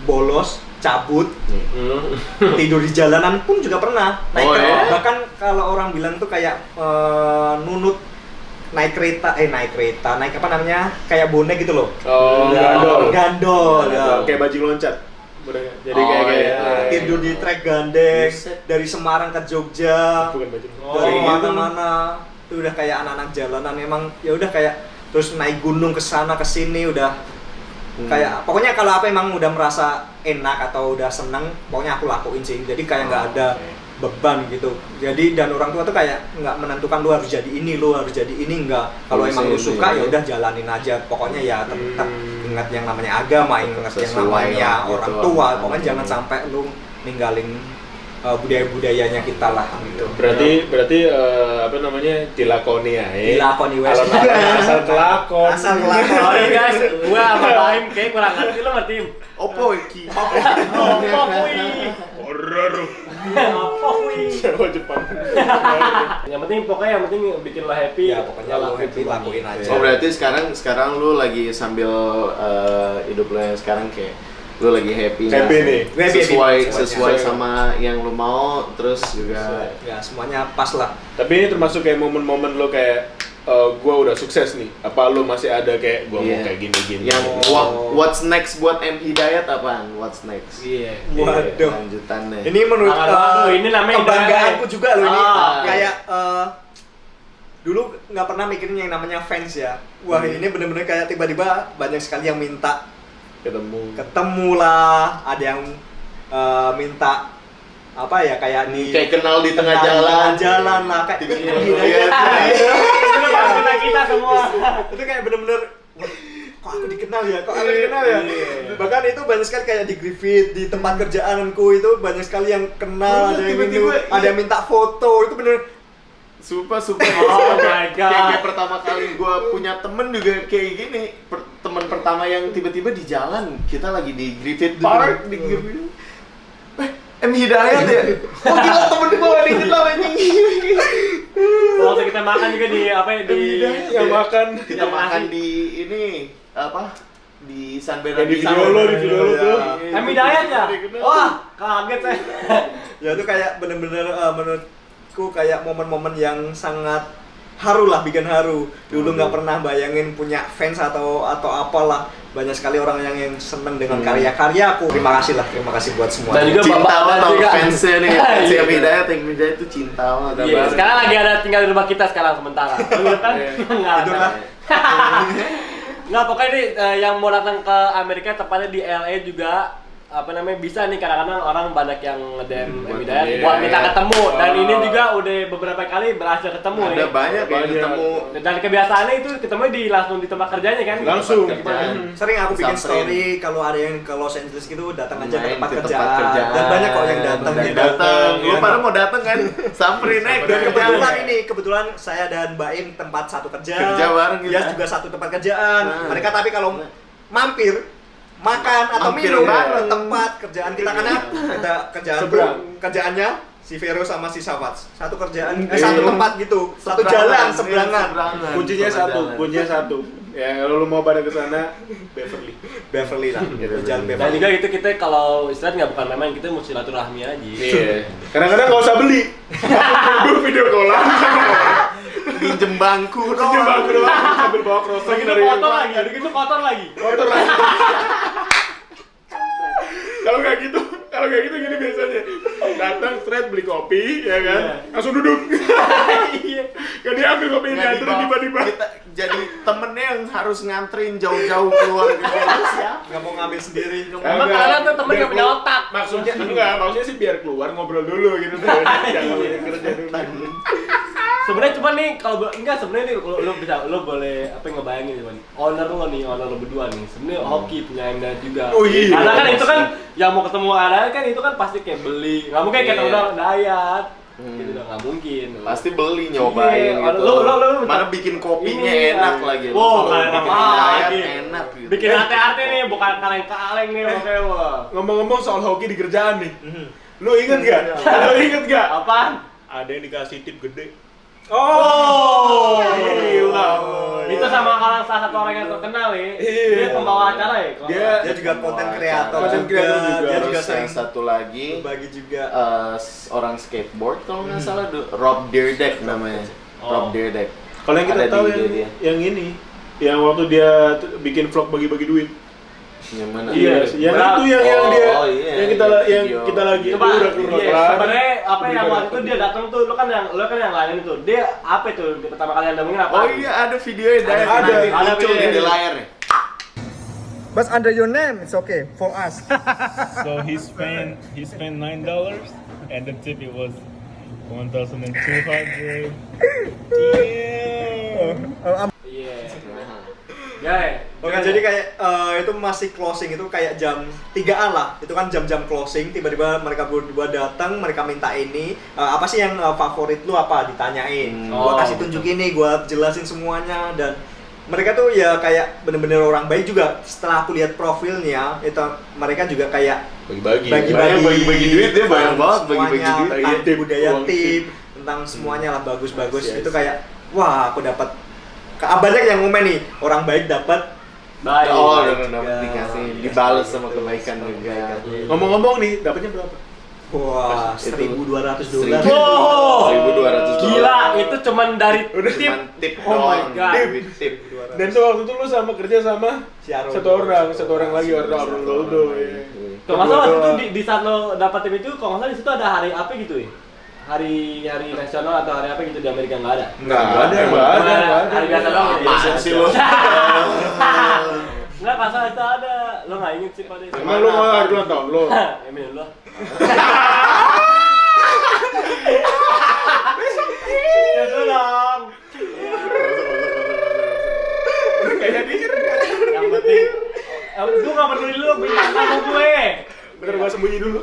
bolos, cabut, Hmm. tidur di jalanan pun juga pernah. Naik Oh, ya? bahkan kalau orang bilang tuh kayak nunut naik kereta, naik apa namanya? Kayak bonek gitu loh. Oh, gandol. Gandol, ya. Kayak bajing loncat. Udah, jadi Oh, kayak iya. Tidur di trek gandeng Buset. dari Semarang ke Jogja. bukan bajing. Dari Oh, mana-mana. Itu udah kayak anak-anak jalanan emang ya udah kayak terus naik gunung ke sana ke sini udah kayak pokoknya kalau apa emang udah merasa enak atau udah seneng pokoknya aku lakuin sih. Jadi kayak nggak ada beban gitu. Jadi dan orang tua tuh kayak nggak menentukan lu harus jadi ini, lu harus jadi ini enggak. Kalau emang lu suka ya udah jalanin aja. Pokoknya ya tetap ingat yang namanya agama, ingat yang Sesuai namanya lah, orang gitu. tua. Pokoknya jangan sampai lu ninggalin budaya-budayanya kita lah gitu. Berarti apa namanya dilakoni ya? Dilakoni wes. Asal kelakon. Asal kelakon. Sorry guys, gua sama Baim kayak kurang ngerti, lo ngerti? Opo iki. Apa kui? Horor. Apa kui? Jawa Jepang. Yang penting pokoknya yang penting bikin lo happy. Ya pokoknya lu happy lakuin aja. Oh berarti sekarang lu lagi sambil hidup lu yang sekarang kayak lu lagi happy Happy nih. sesuai sama yang lu mau terus juga Ya semuanya pas lah. Tapi ini termasuk kayak momen-momen lo kayak gua udah sukses nih. Apa lo masih ada kayak gua mau Iya. kayak gini-gini? yang what's next buat M Hidayat apaan? What's next? Iya. Waduh. Lanjutannya. Ini menurut Aduh, ini namanya kebanggaanku juga loh ini. Ah. Kayak dulu nggak pernah mikirin yang namanya fans ya. Wah ini bener-bener kayak tiba-tiba banyak sekali yang minta ketemu lah. Ada yang minta apa ya kayak Kayak kenal di tengah kenal di jalan. tengah jalan lah kayak Tiba-tiba Hidayat. Itu pasti kita semua. Itu kayak bener-bener wah, kok aku dikenal ya, kok aku dikenal ya. Bahkan itu banyak sekali kayak di Griffith, di tempat kerjaanku itu banyak sekali yang kenal, ada yang Tiba-tiba, ada yang minta foto, itu bener. Super. Oh my God. Kayak pertama kali gua punya temen juga kayak gini. Temen pertama yang tiba-tiba di jalan, kita lagi di Griffith Park di Griffith. M Hidayat ya? Oh gila temen gua gak dikenal anjing. Waktu kita makan juga di apa ya di yang makan. Kita makan di ini apa? Di San Kayak di Bernardino. video lo tuh. Em Hidayat ya? Wah, kaget saya. Ya itu kayak bener-bener menurutku kayak momen-momen yang sangat haru lah, bikin haru. Dulu nggak pernah bayangin punya fans atau apalah. Banyak sekali orang yang seneng dengan karya-karyaku. Terima kasih buat semua. Dan juga Cinta Bapak banget dan sama juga fansnya nih, fansnya M Hidayat, M Hidayat itu cinta banget. Iya, sekarang lagi ada tinggal di rumah kita sekarang sementara. Iya kan? Enggak. Itu lah. Nggak, pokoknya ini yang mau datang ke Amerika tepatnya di LA juga apa namanya bisa nih kadang-kadang orang banyak yang nge-DM M Hidayat Iya. buat minta ketemu dan ini juga udah beberapa kali berhasil ketemu Ada ya. banyak yang Banyak. ketemu. Dan kebiasaannya itu ketemu langsung di tempat kerjanya kan? Langsung. Di tempat kerjaan. Sering aku bikin Samperin. story kalau ada yang ke Los Angeles gitu datang aja ke Main tempat ke tempat kerjaan. kerjaan. Dan banyak kok yang datang Yang gitu. datang. Lu Ya. pada mau datang kan? Samperin aja. Dan ke kerjaan. kebetulan saya dan Mbak Im tempat satu kerja. Kerja bareng gitu. Dia juga satu tempat kerjaan. Nah. Mereka tapi kalau mampir makan atau Mampir minum bareng. tempat kerjaan kita karena kita Seberang. kerjaannya si Vero sama si Sawats satu kerjaan Iya. satu tempat gitu satu jalan seberangan. Kuncinya satu. Ya kalau lu mau pada ke sana Beverly lah gitu, jalan Dan Beverly. juga itu kita kalau istilah nggak bukan main, kita mau silaturahmi aja. Iya. Kadang-kadang nggak usah beli. Dulu video callan. Minjem bangku Coba doang. aku doang sambil bawa croissant Begitu dari kotor lagi, begitu kotor lagi. Kotor lagi. Kalau nggak gitu gini biasanya. Datang straight beli kopi, ya kan? Langsung duduk. Iya. Gak diambil kopi ini, Nggak anterin dibawa. tiba-tiba. Kita jadi temennya yang harus nganterin jauh-jauh keluar gitu. Siapa? Nggak mau ngambil sendiri. Emang karena tuh temen nggak punya otak. Maksudnya sih biar keluar ngobrol dulu gitu. Jangan banyak kerja dulu. Sebenarnya cuma nih kalau enggak sebenarnya nih kalau lo bisa lo boleh apa yang ngebayangin cuman owner lo berdua nih sebenarnya hoki punya Emda juga. Oh iya. Karena kan itu kan yang mau ketemu ada kan itu kan pasti kayak beli. Nggak mungkin kayak Iya. udah Dayat. Gitu udah nggak mungkin. Pasti beli nyobain Iya, gitu. lo Mana bikin kopinya Ini, enak lagi. wow, Kalau enak bikin banget Hidayat lagi. enak gitu. Bikin hati-hati nih bukan kaleng-kaleng nih makanya wah. Ngomong-ngomong soal hoki di kerjaan nih. Lu inget gak? Apaan? Ada yang dikasih tip gede. Oh, Gila. Itu sama salah satu orang yang terkenal nih. Dia pembawa acara ya. Dia juga konten kreator Content creator juga. Dia juga Terus sering yang satu lagi berbagi juga. orang skateboard kalau nggak salah Rob Dyrdek namanya. Rob Dyrdek. Kalau yang kita Ada di tahu IG dia. yang ini, yang waktu dia bikin vlog bagi-bagi duit. Yang mana? Iya, yang Berat. itu yang dia iya, yang kita iya, yang video. kita lagi Coba, udah keluar. sebenarnya apa yang waktu itu dia datang tuh, lu kan yang lain itu. Dia apa itu pertama kali Anda mungkin apa? Oh iya, ada videonya dari Ada muncul videonya. di layarnya. But under your name, it's okay for us. So he spent $9 and the tip it was 1,200. Damn. Iya. Ya. Oke, jadi kayak itu masih closing itu kayak jam 3-an lah. Itu kan jam-jam closing, tiba-tiba mereka berdua datang, mereka minta ini, apa sih yang favorit lu apa ditanyain. Gua kasih tunjukin nih, gua jelasin semuanya dan mereka tuh ya kayak bener-bener orang baik juga. Setelah aku lihat profilnya, itu mereka juga kayak Bagi-bagi. Bagi-bagi duit dia banyak banget bagi-bagi semuanya, duit. tentang Tip, budaya uang tip, tentang semuanya lah bagus-bagus. Yes. Itu kayak wah, aku dapat banyak yang komen nih, orang baik dapat Baik. Oh, baik udah juga. dikasih Iya, dibalas sama gitu, kebaikan sama juga. kebaikan. Ngomong-ngomong nih, dapatnya berapa? Wah, Itu $1.200. Wow. 1.200 Gila, itu cuman dari Udah tip. Cuman tip Oh my doang, God. duit tip. Dan tuh waktu itu lu sama kerja sama Si Aron. satu orang lagi orang Roldo. Iya. Kalau nggak salah waktu itu di saat lo dapat tip itu, kalau nggak salah di situ ada hari apa gitu ya? Hari nasional atau hari apa gitu di Amerika nggak ada? Nggak ada. Hari biasa doang gitu ya? Apaan sih lu? Nggak, pas itu ada. Lo nggak inget sih pada itu. Emang lu mau hari ulang tahun lu? Emin lo. Ya dong. Kayak jadi. Yang penting, gue nggak peduli lu bintang tamu gue. Bentar gua sembunyi dulu.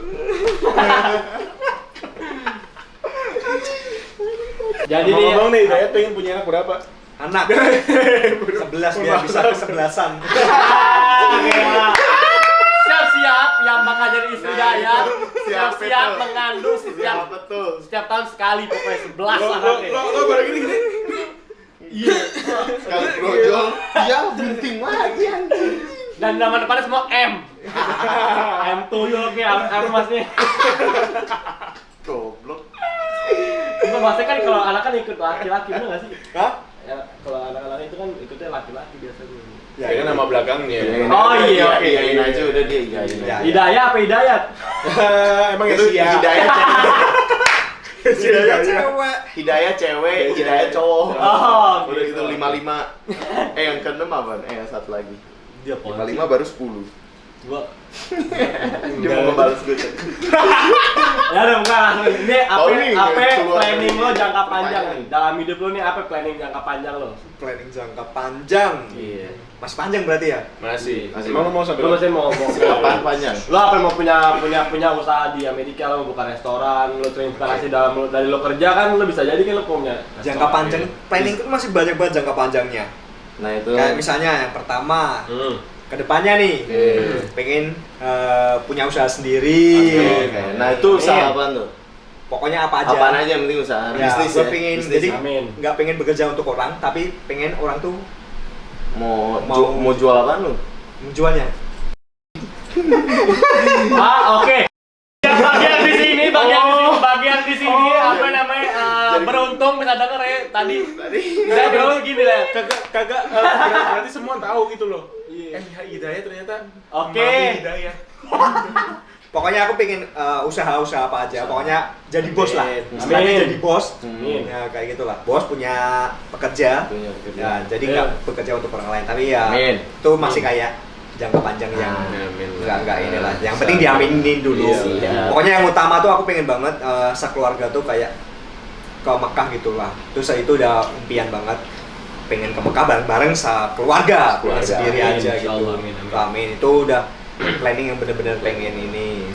Jadi Ngomong nih, Dayat pengen punya anak berapa? Anak 11 biar bisa kesebelasan. Siap-siap yang bakal jadi istri Dayat. Siap, Siap-siap betul. mengandung Siapa tuh? setiap tahun sekali pokoknya 11 lah nanti. Lo balik gini. Iya. Sekali brojol, ya bunting lagi anjing. Dan nama depannya semua M. M tuyul kayak apa masnya? Goblok. Itu maksudnya kan kalau anak kan ikut laki-laki, bener nggak sih? Hah? Ya, kalau anak-anak itu kan ikutnya laki-laki biasanya. Ya kan nama belakangnya. Oh, iya, oke. Iyain aja udah dia iyain Iya. aja. Hidayah apa Hidayat? Emang Itu itu ya. hidayah cewek. Hidayah cewek. Hidayah cewek, hidayah cowok. Oh, Udah gitu. gitu 55. Yang keenam apaan? Yang satu lagi. Dia 55 baru 10. Gua. Dia mau ngebales gue. Ya udah bukan langsung. Ini Oh, ini apa keluar planning dari lo jangka panjang pertanyaan. nih? Dalam hidup lo nih apa planning jangka panjang lo? Planning jangka panjang. Iya. Masih panjang berarti ya? Masih. Masih. Emang lu mau sampai Lo masih mau Apaan panjang? Lo apa mau punya usaha di Amerika, lo mau buka restoran, lo terinspirasi dari lo kerja kan lo bisa jadi kan lo punya Jangka panjang, planning itu masih banyak banget jangka panjangnya. Nah itu. Kayak misalnya yang pertama, kedepannya nih, pengen punya usaha sendiri. Oke. Nah itu usaha apaan tuh? Pokoknya apa aja. Apaan aja yang penting usaha. Ya, Bisnis gue ya. pengen, Bisnis. jadi Amin. nggak pengen bekerja untuk orang, tapi pengen orang tuh Mau jual apaan lu? menjualnya. Oke. Yang bagian di sini apa namanya beruntung bisa denger ya tadi saya bilang gini lah. kagak berarti semua tahu gitu loh. Iya. Hidayah ternyata Oke. Mami Hidayah. Pokoknya aku pengen usaha-usaha apa aja. Pokoknya jadi bos lah. Amin. Istilahnya jadi bos. Amin. Ya kayak gitulah. Bos punya pekerja. Punya pekerja. Ya, jadi nggak bekerja untuk orang lain, tapi ya Amin. itu masih kayak jangka panjang yang Amin. nggak inilah. Yang penting diaminin dulu. Iya. Pokoknya yang utama tuh aku pengen banget sekeluarga tuh kayak ke Mekah gitulah. Terus itu udah impian banget. Pengen ke Mekah bareng-bareng sekeluarga, bukan sendiri Amin, aja gitu. insyaallah, amin, amin. Amin. Itu udah planning yang bener-bener pengen ini.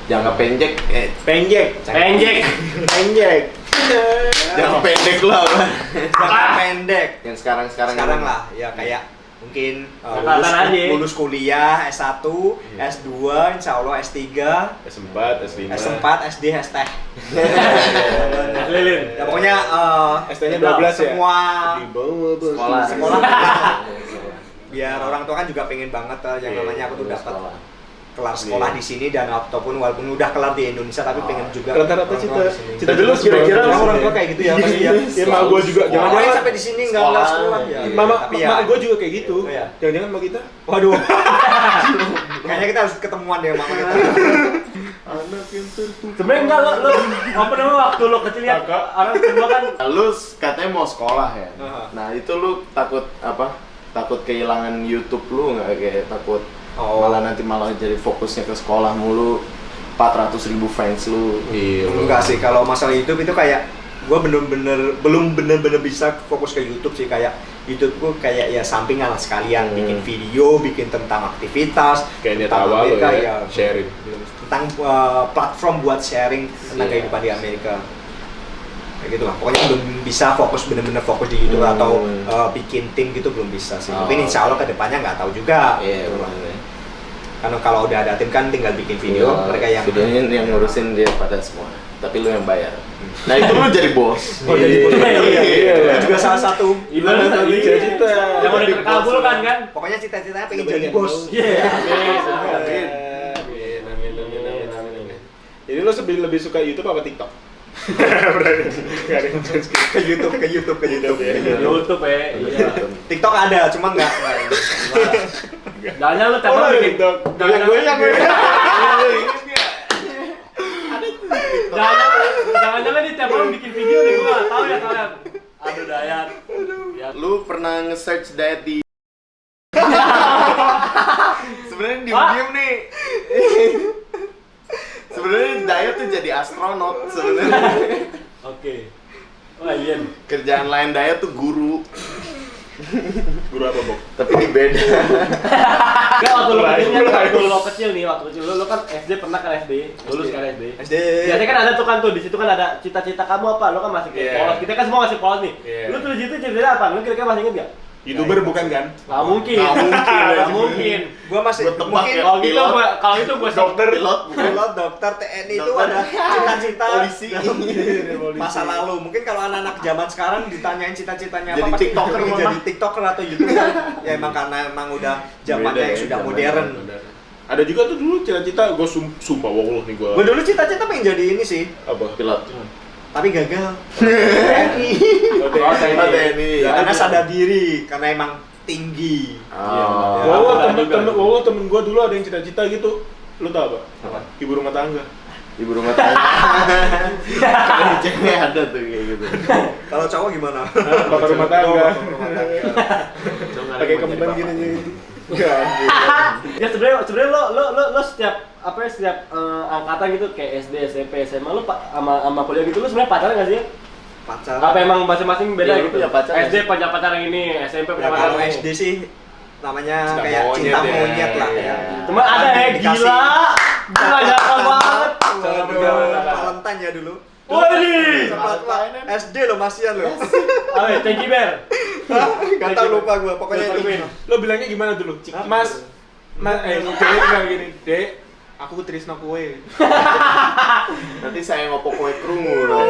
Jangka pendek. Penjek. Penjek. Jangka pendek lah. Jangka pendek. Yang sekarang Sekarang lah, ya kayak mungkin Angkatan aja. lulus kuliah S1, S2, insya Allah S3, S4, S5. S4, SD, STeh. Lilin. Ya pokoknya ST-nya 12 ya? semua Di bawah sekolah biar orang tua kan juga pengen banget yang namanya aku tuh dapat kelar sekolah di sini dan ataupun walaupun udah kelar di Indonesia tapi pengen juga Rata-rata orang tua cita di sini. Tapi lu kira-kira orang tua kayak gitu ya pasti ya. Iya, mak gua juga. Jangan Jangan-jangan sampai di sini enggak sekolah ya. Tapi ya. Mak gua juga kayak gitu. Oh, iya. Jangan-jangan mak kita Waduh. Kayaknya kita harus ketemuan deh mama kita. anak yang tertutup. Sebenarnya enggak lo apa namanya waktu lo kecil lihat Kakak. orang kedua kan Lu katanya mau sekolah ya. Aha. Nah, itu lu takut apa? Takut kehilangan YouTube lu nggak, kayak takut malah nanti malah jadi fokusnya ke sekolah mulu, 400.000 fans lu. Iya. Enggak sih, kalau masalah YouTube itu kayak gue belum bener-bener bisa fokus ke YouTube sih. Kayak YouTube gue kayak ya sampingan lah sekalian, bikin video, bikin tentang aktivitas, Kayak niat tentang awal lo Amerika, ya, sharing. tentang platform buat sharing tentang kehidupan di Amerika. Kayak gitu lah, pokoknya belum bisa bener-bener fokus di YouTube atau bikin tim gitu belum bisa sih. Mungkin insya Allah kedepannya nggak tahu juga. Iya, gitu lah. bener. Karena kalau udah ada tim kan tinggal bikin video, mereka yang videonya yang ngurusin dia pada semua, tapi lu yang bayar. Nah, itu lu jadi bos. Oh, jadi bos. Iya, iya. Itu juga salah satu. Gimana tadi cita-cita? yang udah terkabulkan kan. Pokoknya cita-citanya pengen Coba jadi yang bos. tahu. Iya. Amin. Jadi lo lebih suka YouTube apa TikTok? Ke YouTube ya. YouTube ya. Iya. TikTok ada, cuma nggak. Jangan lu tiap malam bikin. Jangan-jangan dia tiap malam bikin video nih, gua nggak tahu ya kalian. Aduh Dayat. Ya. Lu pernah nge-search diet di sebenarnya diem nih. Sebenarnya diet tuh jadi astronot sebenarnya. Oke. Wah iya. Kerjaan lain diet tuh guru, Guru apa, Bok? tapi di beda. Enggak waktu lo Mulai. kecil nih, waktu kecil lo kan SD pernah kan SD, lulus kan SD. SD. Biasanya kan ada tuh kan di situ kan ada cita-cita kamu apa? Lo kan masih kayak Iya. polos. Kita kan semua masih polos nih. Iya. Lu tuh cita-cita apa? Lu kira-kira masih inget enggak? YouTuber bukan kan? Nggak mungkin. Nggak mungkin. Nggak mungkin. Gua masih Gua tebak mungkin ya. Kalau itu gua Dokter, pilot, pilot, dokter, TNI itu Dokter. ada cita-cita polisi. masa lalu. Mungkin kalau anak-anak zaman sekarang ditanyain cita-citanya Jadi apa pasti TikToker, pengen Mama. jadi TikToker atau YouTuber. Ya emang karena udah zamannya Beda yang ya, sudah zaman modern. Ada juga tuh dulu cita-cita gue sumpah wallah nih gue. Gue dulu cita-cita pengen jadi ini sih, Apa? pilot. tapi gagal. TNI. Oh, Oh, TNI. TNI. Ya, karena sadar diri, karena emang tinggi. Oh. Wow, temen gue dulu ada yang cita-cita gitu. Lu tau apa? Apa? Ibu rumah tangga. Ibu rumah tangga. Kalau cewek ada tuh kayak gitu. Kalau cowok gimana? Bapak rumah tangga. Bapak rumah tangga. Pakai kemben gini gitu. Ya sebenarnya lo setiap apa ya setiap angkatan gitu kayak SD, SMP, SMA lo sama kuliah gitu lo sebenarnya pacaran nggak sih? Pacar. Apa emang masing-masing beda Iya, lu gitu? punya pacar nggak SD sih? punya pacar yang ini, SMP Ya, punya pacar kalau yang ini. SD sih namanya Cinta kayak monyet cinta ya. monyet lah ya. Cuma ada ya gila nyata banget. Valentine ya dulu. Waduh. Sempat SD lo masian lo. Awe, thank you Bear. Gak tau lupa gue, pokoknya itu. Lo bilangnya gimana dulu? Mas, cewek bilang gini, Dek, aku trisno kue. Nanti saya ngopo kue krungu loh.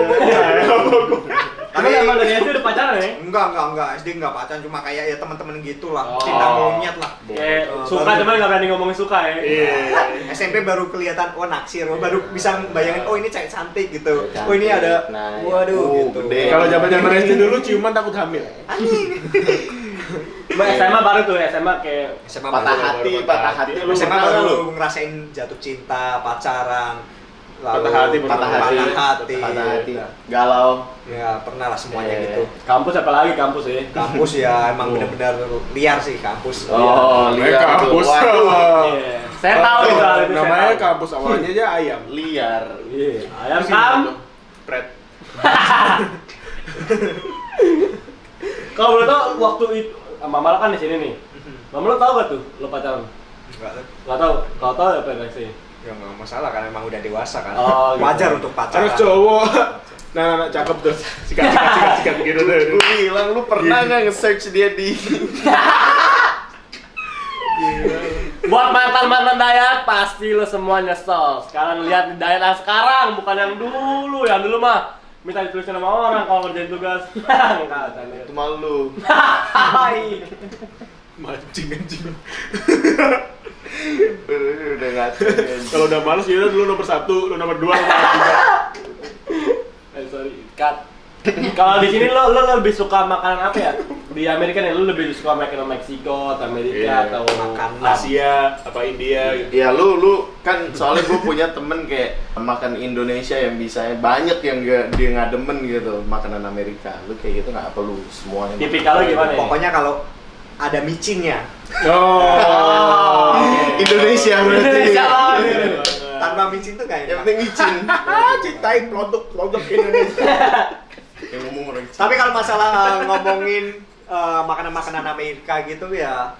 Tapi emang dari SD udah pacaran ya? Enggak, SD enggak pacaran, cuma kayak ya teman-teman gitu lah, Oh. cinta monyet lah. Kayak Oh, suka baru- cuman nggak berani ngomongin suka ya. Iya. SMP baru kelihatan, oh naksir, baru bisa bayangin, oh ini cewek cantik gitu. Cantik. Oh ini ada, Nah, waduh gitu. gede. Kalau zaman-zaman SD dulu ciuman takut hamil. Cuma SMA baru tuh, SMA kayak SMA Patah baru. hati, baru patah patah hati. hati. Lu SMA pernah baru nggak lu? ngerasain jatuh cinta, pacaran, lalu Patah hati, patah hati. Patah hati. Galau. Ya pernah lah semuanya Iya. gitu. kampus apa lagi kampus ya? Kampus ya emang benar-benar liar sih kampus. Oh, Namanya liar. kampus. Waduh. Iya. Saya tahu itu hal itu. saya Namanya tahu. kampus awalnya aja ayam. Liar. Iya. Ayam Terus kam. gimana tuh? Pret. Kalau boleh tau waktu itu, mama lo kan di sini nih. Mama lo tau gak tuh lo pacaran? Enggak, Gak tau. Kalau tau apa reaksi? ya nggak masalah kan emang udah dewasa kan. Oh, gitu. Wajar untuk pacaran. Anak cowok. Nah, cakep tuh. Sikat gitu tuh. Gue bilang lu pernah nggak nge-search dia di Buat mantan-mantan diet pasti lo semua nyesel. Sekarang lihat di diet yang sekarang, bukan yang dulu. Yang dulu mah minta ditulisin sama orang kalau kerjain tugas. Enggak, Itu malu. Hai. Mancing anjing. Udah ngaco. Kalau udah males ya udah, lu nomor 1, lu nomor 2, nomor 3. Sorry, cut. Kalau di sini lo lebih suka makanan apa ya? Di Amerika nih lo lebih suka makanan Meksiko atau Amerika atau makanan Asia apa India gitu. Ya lu kan soalnya gue punya temen kayak makan Indonesia yang bisa banyak yang dia nggak demen gitu makanan Amerika. Lu kayak gitu nggak perlu semuanya. tipikal lo gimana ya? Pokoknya kalau ada micinnya, Oh. Indonesia berarti. Indonesia banget. tanpa micin tuh kayak Yang penting izin. Cintai produk Indonesia. Yang ngomong orang Cina. Tapi kalau masalah ngomongin makanan-makanan Amerika gitu ya,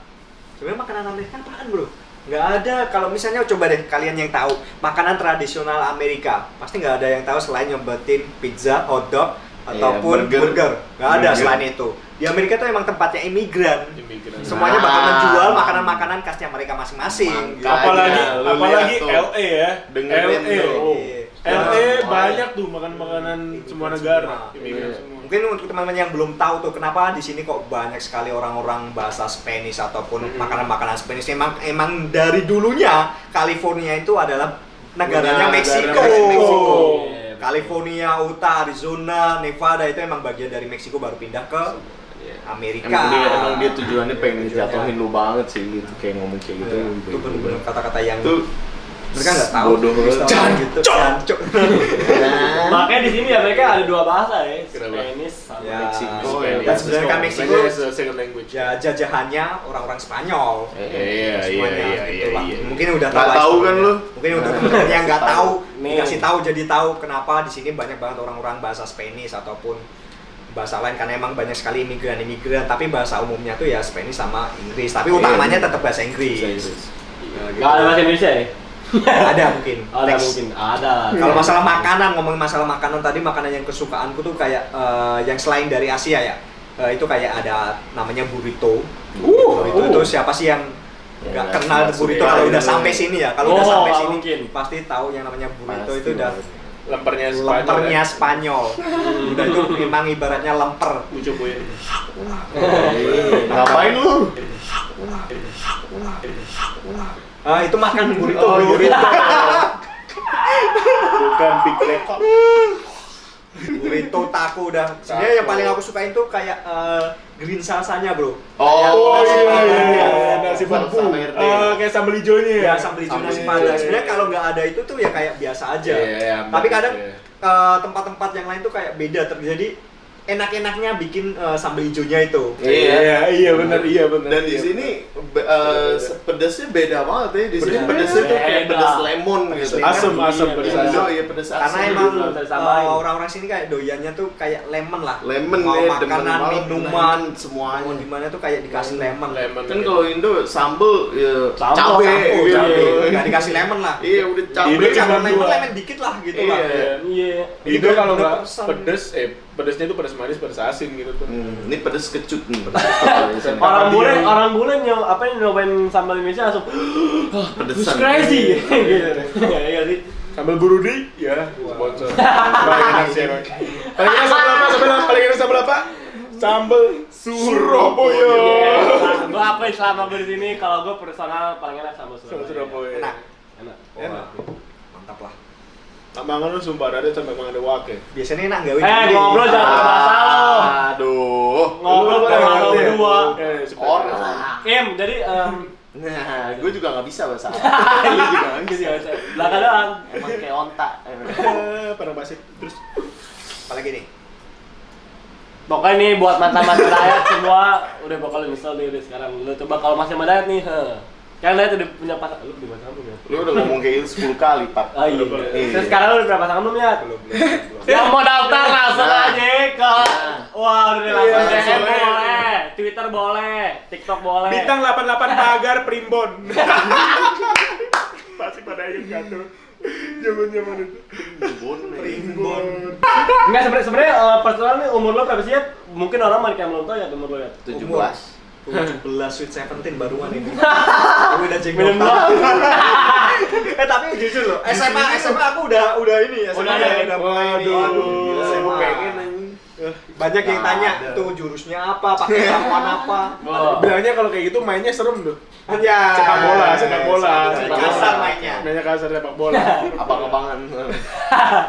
sebenarnya makanan Amerika apaan bro? Nggak ada. Kalau misalnya coba deh kalian yang tahu makanan tradisional Amerika, pasti nggak ada yang tahu selain nyebutin pizza, hotdog ataupun burger. burger. Nggak ada Burger. selain itu. Di Amerika tuh emang tempatnya imigran. Imigran. Semuanya bakal Nah. menjual makanan-makanan khasnya mereka masing-masing. Makanya. Apalagi Lu apalagi lihat tuh. LA ya. Dengerin LA. tuh. Oh. Iya. LA Semuanya. banyak tuh makan-makanan semua negara. Imigran Iya. semua. Mungkin untuk teman-teman yang belum tahu tuh kenapa di sini kok banyak sekali orang-orang bahasa Spanish ataupun makanan-makanan Spanish. Emang dari dulunya California itu adalah negaranya Meksiko. Meksiko. California, Utah, Arizona, Nevada itu emang bagian dari Meksiko baru pindah ke Amerika. Emang dia tujuannya pengen jatuhin lu banget sih gitu kayak ngomong kayak gitu. Itu benar-benar kata-kata yang Tuh mereka nggak tahu. bodoh Jancok gitu. Jancok. Makanya di sini ya mereka ada dua bahasa ya, Kenapa? Spanish sama Ya, Meksiko. Spanish. Dan sebenarnya kan Meksiko Spanish is a second language. ya jajahannya orang-orang Spanyol. Iya, Semuanya, iya, itulah. iya. Mungkin udah Nggak lah tahu kan historinya. lu? Mungkin untuk teman-teman yang nggak tahu, Nih. dikasih tahu jadi tahu kenapa di sini banyak banget orang-orang bahasa Spanish ataupun bahasa lain karena emang banyak sekali imigran, tapi bahasa umumnya tuh ya Spanish sama Inggris. Tapi utamanya tetap bahasa Inggris. Nggak ada bahasa Indonesia ya? Ada mungkin. Ada Next. mungkin, ada. Kalau masalah makanan, ngomongin masalah makanan tadi, makanan yang kesukaanku tuh kayak yang selain dari Asia ya, itu kayak ada namanya burrito. Burrito itu siapa sih yang nggak Ya, kenal nggak burrito suka kalau gitu. udah sampai sini ya? Kalau udah Oh, sampai sini mungkin. pasti tahu yang namanya burrito Pasti itu udah banget. Lempernya Spanyol. lempernya ya? Spanyol. Udah itu memang ibaratnya lemper. Gua cobain. Ngapain lu? Itu makan burrito. Oh, burrito. Bukan Big Record. Burrito taco udah. Sebenarnya yang paling aku sukain tuh kayak green salsanya bro. Oh, iya. Nasi Salsa bambu. verde. Kayak sambal hijaunya ya. Ya sambal hijau nasi padang. Sebenarnya kalau nggak ada itu tuh ya kayak biasa aja. Iya, Tapi kadang iya. tempat-tempat yang lain tuh kayak beda terjadi. Enak-enaknya bikin sambal hijaunya itu. Iya benar. Dan di sini pedasnya beda banget ya. Di sini pedasnya tuh kayak Beda. pedas lemon gitu. Asem pedas Indo asem. ya pedas asam. Karena emang Bisa disamain. orang-orang sini kayak doyannya tuh kayak lemon lah. lemon Mau ya, demen makanan, banget, minuman, lemon semuanya. mau dimana tuh kayak dikasih lemon. Lemon. Kan kalau Indo sambel ya Sambel, cabe, Oh, gitu. cabe. Nggak dikasih lemon lah. Iya udah cabe. Indo Udah cuma campur lemon, dua. lemon dikit lah gitu Iya. lah. Iya. Ini Itu kalau bener-bener nggak pesan. pedes, pedesnya itu pedes manis, pedes asin gitu tuh. Ini pedes kecut nih. Orang bule nyobain sambal Indonesia langsung Pedesan. "It's crazy." gitu. Iya sih. Sambal burudi, ya sponsor. Paling enak sih emang. Paling enak sambal apa? Paling enak sambal apa? Sambal Surabaya. Gue apa selama gue di sini kalau gue personal paling enak sama Sambal Surabaya. Surabaya. Enak. Enak. Enak. Mantap lah. Tak mangan lu sumpah ada sampai mangan ada wake. Biasanya enak gawe. Ngobrol jangan pakai bahasa lo. Aduh. Ngobrol pakai bahasa lo berdua. Orang. Kim, jadi Nah, gue juga nggak bisa bahasa Arab. Lu juga kan sih bahasa. Belakang doang. Emang kayak onta. Pernah basi terus Apalagi nih? Pokoknya nih buat mantan-mantan diet semua udah bakal nyesel nih udah sekarang. Lu coba kalau masih sama diet nih, kan diet udah punya pasangan. Lu udah pasangan belum ya? Lu udah ngomong kayak gitu 10 kali, Pak. Oh iya. Iya. Terus sekarang lu udah berapa pasangan belum ya? Belum. Yang mau daftar langsung Nah. aja ke wah udah langsung Iya, DM boleh. boleh, Twitter boleh, TikTok boleh. bintang 88 pagar primbon. Pasti pada ingat tuh. Zaman-zaman itu. Primbon. Enggak sebenarnya personal nih umur lo berapa sih ya? Mungkin orang main kayak belum tahu ya umur lo ya. 17. 17 Sweet 17 baruan ini. Aku udah jenggotan. Tapi jujur loh, SMA aku udah ini ya. Udah ada. mulai ini. Waduh, SMA. Saya pengen anjing. Banyak yang tanya Ada. tuh jurusnya apa, pakai ramuan apa. Oh. Bilangnya kalau kayak gitu mainnya serem tuh. Ya. Sepak bola. Kasar mainnya. Mainnya kasar sepak bola. Abang-abangan.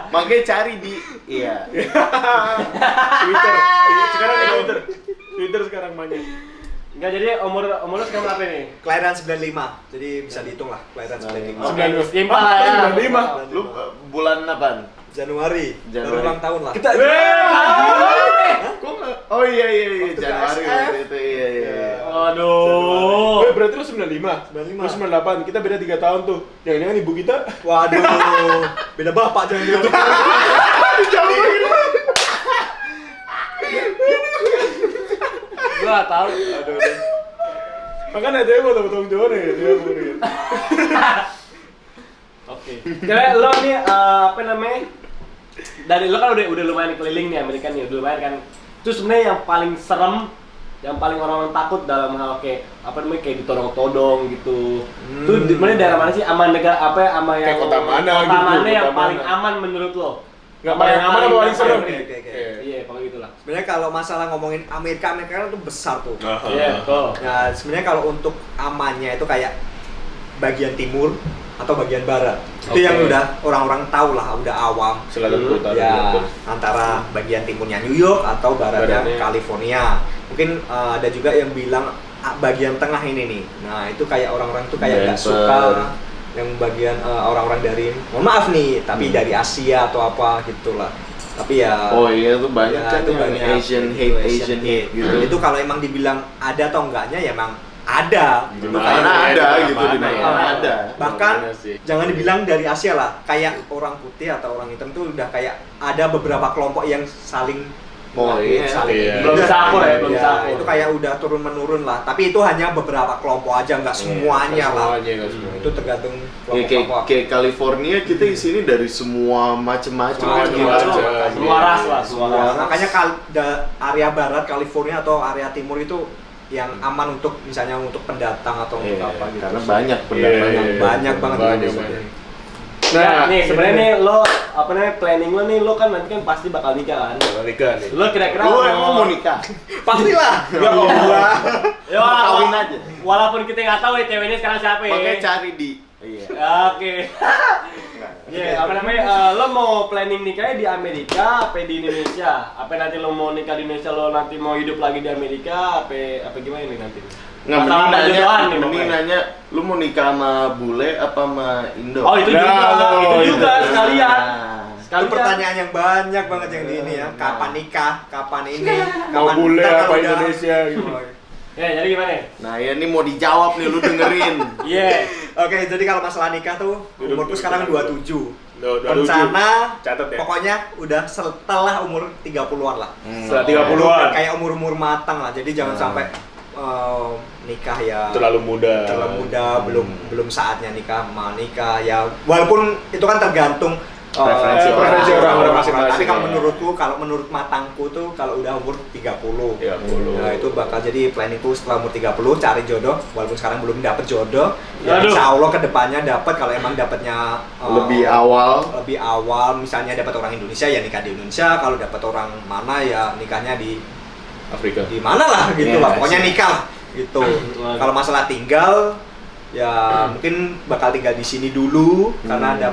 Makanya cari di Twitter. Sekarang di Twitter. Twitter sekarang mainnya. Enggak, jadi umur lu sekarang berapa nih? Kelahiran 95. Jadi bisa dihitung lah kelahiran 95. Oke, simpel lah ya. 95. Lu bulan apaan? Januari. Baru Januari. ulang tahun lah. Kita Kok nggak? Oh iya Januari waktu itu iya. Aduh. berarti lu 95. 95. Lu 98. Kita beda 3 tahun tuh. Jangan-jangan ibu kita Waduh. Beda bapak jangan gitu. Gua nggak tahu. makanya dia mau potong jauh nih. Dia mau nih. Oke. Jadi lo nih apa namanya? Dari lo kan udah lumayan keliling nih Amerika nih, udah lumayan kan. Itu sebenarnya yang paling serem, yang paling orang takut dalam hal kayak apa namanya kayak ditodong-todong gitu. Itu mana daerah mana sih? Aman negara apa ya? Ama yang Kayak kota mana kota gitu, mana yang kota paling mana. aman menurut lo? Nggak paling aman apa paling serem? Oke. Iya, pokoknya gitulah. Sebenarnya kalau masalah ngomongin Amerika kan itu besar tuh. Iya, betul. Nah, sebenarnya kalau untuk amannya itu kayak bagian timur atau bagian barat. Itu Oke. yang udah orang-orang tahu lah, udah awam. Selatan utara. Ya, antara bagian timurnya New York atau baratnya Baratnya. California. Mungkin ada juga yang bilang bagian tengah ini nih. Nah, itu kayak orang-orang tuh kayak nggak Denver. suka yang bagian orang-orang dari, mohon maaf nih, tapi dari Asia atau apa gitulah. Tapi ya Oh iya tuh banyak ya, kan itu yang banyak. Asian Itu hate gitu. Nah, itu kalau emang dibilang ada atau enggaknya ya emang ada. Di Itu mana kayak- Mana ada Mana gitu di mana mana ya. ada. Bahkan Mana sih? jangan dibilang dari Asia lah, kayak orang putih atau orang hitam tuh udah kayak ada beberapa kelompok yang saling Oh iya. Iya. Belum bisa akur ya, belum Ya, bisa akur. itu kayak udah turun menurun lah. Tapi itu hanya beberapa kelompok aja, nggak semuanya lah. Semuanya, nggak semuanya. Itu tergantung Ya, kayak, kelompok-kelompok. kayak California kita di sini dari semua macam-macam Semua gitu. macam. Semua ras lah, semua Ya, ras. makanya area barat California atau area timur itu yang aman untuk misalnya untuk pendatang atau untuk Iya, apa gitu. karena banyak Iya, pendatang. iya, banyak banget banyak, gitu. banyak. Nah, nih sebenarnya nih lo apa namanya planning lo nih, lo kan nanti kan pasti bakal nikah kan. Nikah nih. Lo kira-kira Lu emang mau nikah? Pastilah. Ya Allah. Ya, Kawin aja. Walaupun kita nggak tahu ya ceweknya sekarang siapa ya. Makanya cari di. Iya. Oke. Iya, apa namanya? Lo mau planning nikahnya di Amerika apa di Indonesia? Apa nanti lo mau nikah di Indonesia, lo nanti mau hidup lagi di Amerika apa gimana nih nanti? Nggak, Masalah mending jodohan nanya, nih, mending pokoknya. nanya, lu mau nikah sama bule apa sama Indo? Oh, itu Nah, juga, itu oh, juga itu. sekalian. Nah, Itu Sekalian. pertanyaan yang banyak banget yang di ini ya. Kapan nikah? Kapan ini? Mau Kapan bule ntar apa kalau udah- Indonesia gitu. Ya, jadi gimana? nah ya ini mau dijawab nih, lu dengerin. Iya. Oke, jadi kalau masalah nikah tuh umurku sekarang 27. Udah Rencana catat ya. pokoknya udah setelah umur 30-an lah. Setelah 30-an. Kayak umur-umur matang lah. Jadi jangan sampai nikah ya Terlalu muda. belum saatnya nikah, mau nikah ya, walaupun itu kan tergantung Preferensi orang-orang Tapi masing-masing, kalau ya. menurutku, kalau menurut matangku tuh kalau udah umur 30. 30. Nah, itu bakal jadi planningku setelah umur 30 cari jodoh, walaupun sekarang belum dapet jodoh. Ya, Aduh. insya Allah kedepannya dapet, kalau emang dapetnya Lebih awal. lebih awal, misalnya dapat orang Indonesia ya nikah di Indonesia, kalau dapat orang mana ya nikahnya di Afrika. mana lah gitu Iya, lah, pokoknya sih. nikah lah gitu. Kalau masalah tinggal ya mungkin bakal tinggal di sini dulu karena ada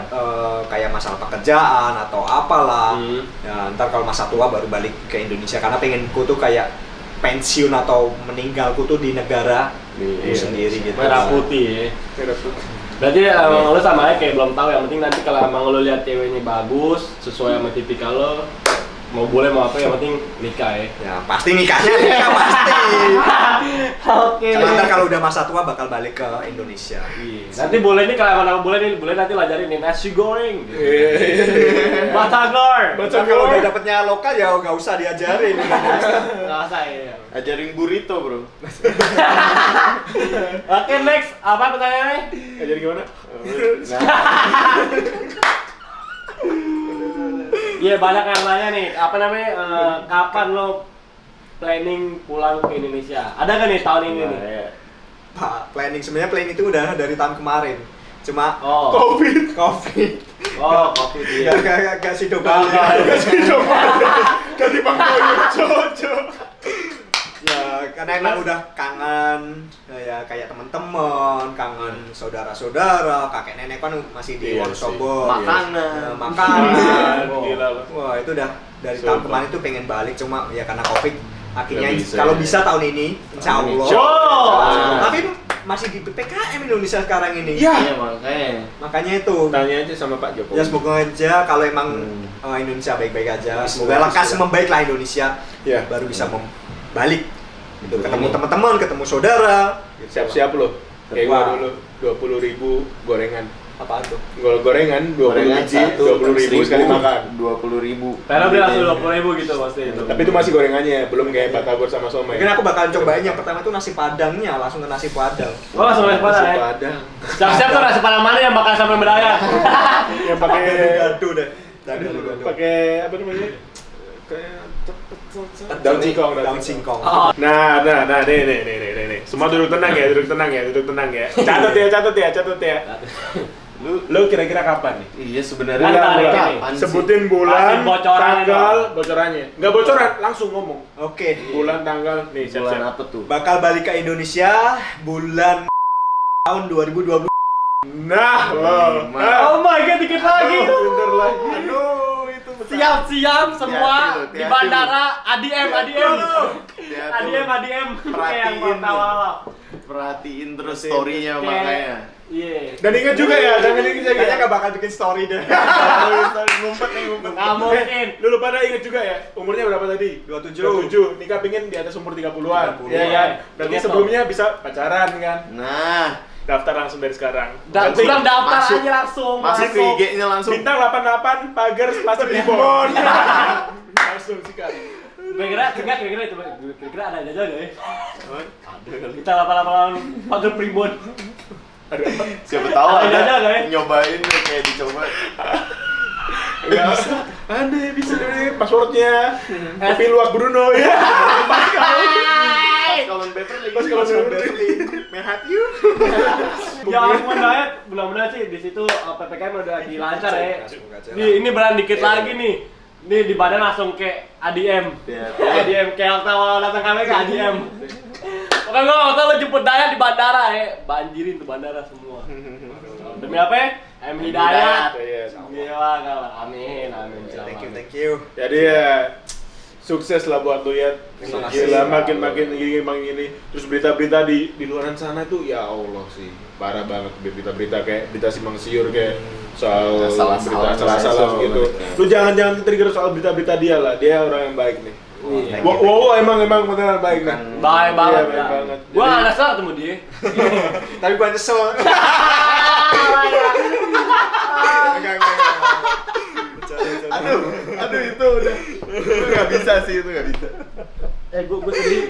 kayak masalah pekerjaan atau apalah. Ya ntar kalau masa tua baru balik ke Indonesia, karena pengenku tuh kayak pensiun atau meninggalku tuh di negara Iya, sendiri gitu. Merah putih ya. Berarti emang lo sama aja kayak belum tahu, yang penting nanti kalau emang lo lihat ceweknya bagus, sesuai sama tipikal lo, mau boleh mau apa, yang penting nikah ya. Ya pasti nikah pasti. Oke. Cuma ntar kalau udah masa tua bakal balik ke Indonesia. Iya. Nanti boleh nih kalau emang boleh nih, boleh nanti lajarin nih nasi goreng. Iya. Batagor. Ntar kalau udah dapetnya lokal ya nggak usah diajarin. Nggak usah ya. Ajarin burrito, bro. Oke, next. Apa pertanyaannya? Jadi gimana? Iya, banyak yang nanya nih. Apa namanya? Kapan lo planning pulang ke Indonesia? Ada nggak nih tahun ini nih? ya. Pak, sebenarnya planning itu udah dari tahun kemarin. Cuma Oh, COVID. Covid dia. Gak sih double. Ganti pangkoyo, cocok. Ya, karena emang udah kangen ya kayak teman-teman, kangen saudara-saudara, kakek nenek kan masih di Iya Wonosobo. Makanan. Makanan. Gila lu. Wah, itu udah dari Super. tahun kemarin tuh pengen balik cuma ya karena Covid akhirnya Nggak bisa, kalau ya. bisa tahun ini insya Allah. Insya Tapi masih di PPKM Indonesia sekarang ini. Iya makanya. Makanya itu. Tanya aja sama Pak Jokowi. Ya semoga aja kalau emang Indonesia baik-baik aja. Semoga lekas membaik lah Indonesia. Ya. Baru bisa balik. Gitu, ketemu teman-teman, ketemu saudara. Gitu. Siap-siap lo. Kayak gua Wah. dulu 20.000 gorengan. Apaan tuh? Gorengan 20 Gorengan biji, 20.000 sekali makan. 20.000. Karena beli langsung 20.000 gitu pasti itu. Tapi itu masih gorengannya, belum kayak batagor sama somai. Mungkin aku bakalan cobain yang pertama itu nasi padangnya, langsung ke nasi padang. Oh, langsung nasi padang ya? Padang. Siap-siap tuh nasi padang mana yang bakal sampai medaya? Yang pakai Gado deh. Gado. pakai apa namanya? Kayak daun singkong, Daun singkong. Oh, Nah, nih. Semua duduk tenang ya. Catat ya. Lu kira-kira kapan nih? Iya sebenarnya Kan tarik ini. kapan sih? Sebutin Kasih bulan, bocoran tanggal, dong. bocorannya. Enggak bocoran, langsung ngomong. Oke. Bulan, tanggal, nih Bulan siap-siap. apa tuh? Bakal balik ke Indonesia bulan tahun 2020. Nah, lo. oh my god, dikit lagi. Bentar lagi. Aduh itu Siap-siap semua Hati-hati, di hati-hati. bandara ADM. Hati-hati. ADM. Kayak yang Perhatiin tawa. Perhatiin terus story-nya makanya. Iya. Dan ingat juga ya, jangan ingat Kayaknya juga. gak bakal bikin story deh. Ngumpet nih ngumpet. Nggak mungkin. Lu pada ingat juga ya, umurnya berapa tadi? 27. 27. Nikah pengen di atas umur 30-an. 30-an. Iya kan? Berarti Ingat sebelumnya bisa pacaran kan? Nah, Daftar langsung dari sekarang. Dan Berarti udah daftar masuk- aja langsung. masuk ke IG-nya langsung. bintang 88 pagar spasi ribon. Langsung sikat. Kira-kira itu kira-kira ada aja deh. Kita 88 pagar primbon. siapa tahu Ada ada aja, guys. nyobain nih, kayak dicoba. Enggak bisa. Ada bisa dari passwordnya. Tapi luak Bruno ya. Kalau Beverly, Pas kalau Beverly. Mehat yuk. Ya ampun Dayat, mudah-mudahan sih di situ PPKM udah dilancar ya. Semoga aja. Ini beran dikit lagi nih. Nih di badan langsung ke ADM. Ya, ADM kayak awal datang kami ke ADM. Pokoknya gua waktu lu jemput Dayat di bandara ya, banjirin tuh bandara semua. Demi apa ya? M Hidayat. Iya. Gila kawan. Amin. Thank you. Jadi ya sukses lah buat lu ya. Terima kasih. Gila makin gini. Terus berita-berita di luaran sana tuh ya Allah sih. Parah banget berita-berita kayak berita simpang siur kayak soal Salah-salah salah gitu. Lu jangan trigger soal berita-berita dia lah. Dia orang yang baik nih. Iya. Wow, emang beneran baik nih. Baik banget. Iya, baik ya. banget. Gua Jadi- nggak nyesel ketemu dia. Tapi gua nyesel. Enggak. aduh itu udah. Itu nggak bisa sih, itu nggak bisa.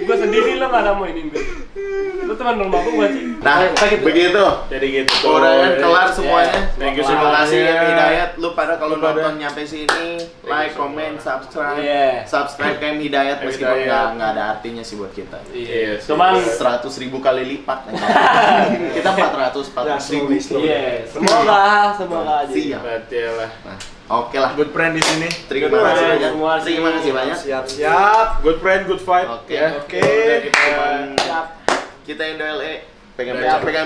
Gua sedih lo nggak mau ini gue. Lu teman rumah gua sih. Nah, begitu. Jadi gitu. Udah kan kelar semuanya. Yes. Thank you Terima kasih semuanya. M Hidayat. Lu pada kalau Lu pada. nonton nyampe sini, like, comment, subscribe. Iya. Subscribe ke M Hidayat M meskipun Hidayat. nggak ada artinya sih buat kita. Iya. Cuman 100.000 kali lipat. Kita 400.000. iya, semoga aja. Siap. Betul lah. Nah, oke lah. Good friend di sini. Terima Good kasih friend. banyak. Semua sih. Terima kasih banyak. Siap. Good friend, good vibe. Oke. Ya. Oke. Udah kita Siap. Kita Indo LE. Pegang Siap. gelas.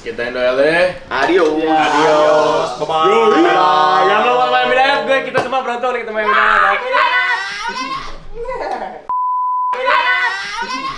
kita Indo LE. Adios. Ya. Adios. Bye-bye. Yang belum main Hidayat gue kita semua beruntung nih ketemu Hidayat. Oke.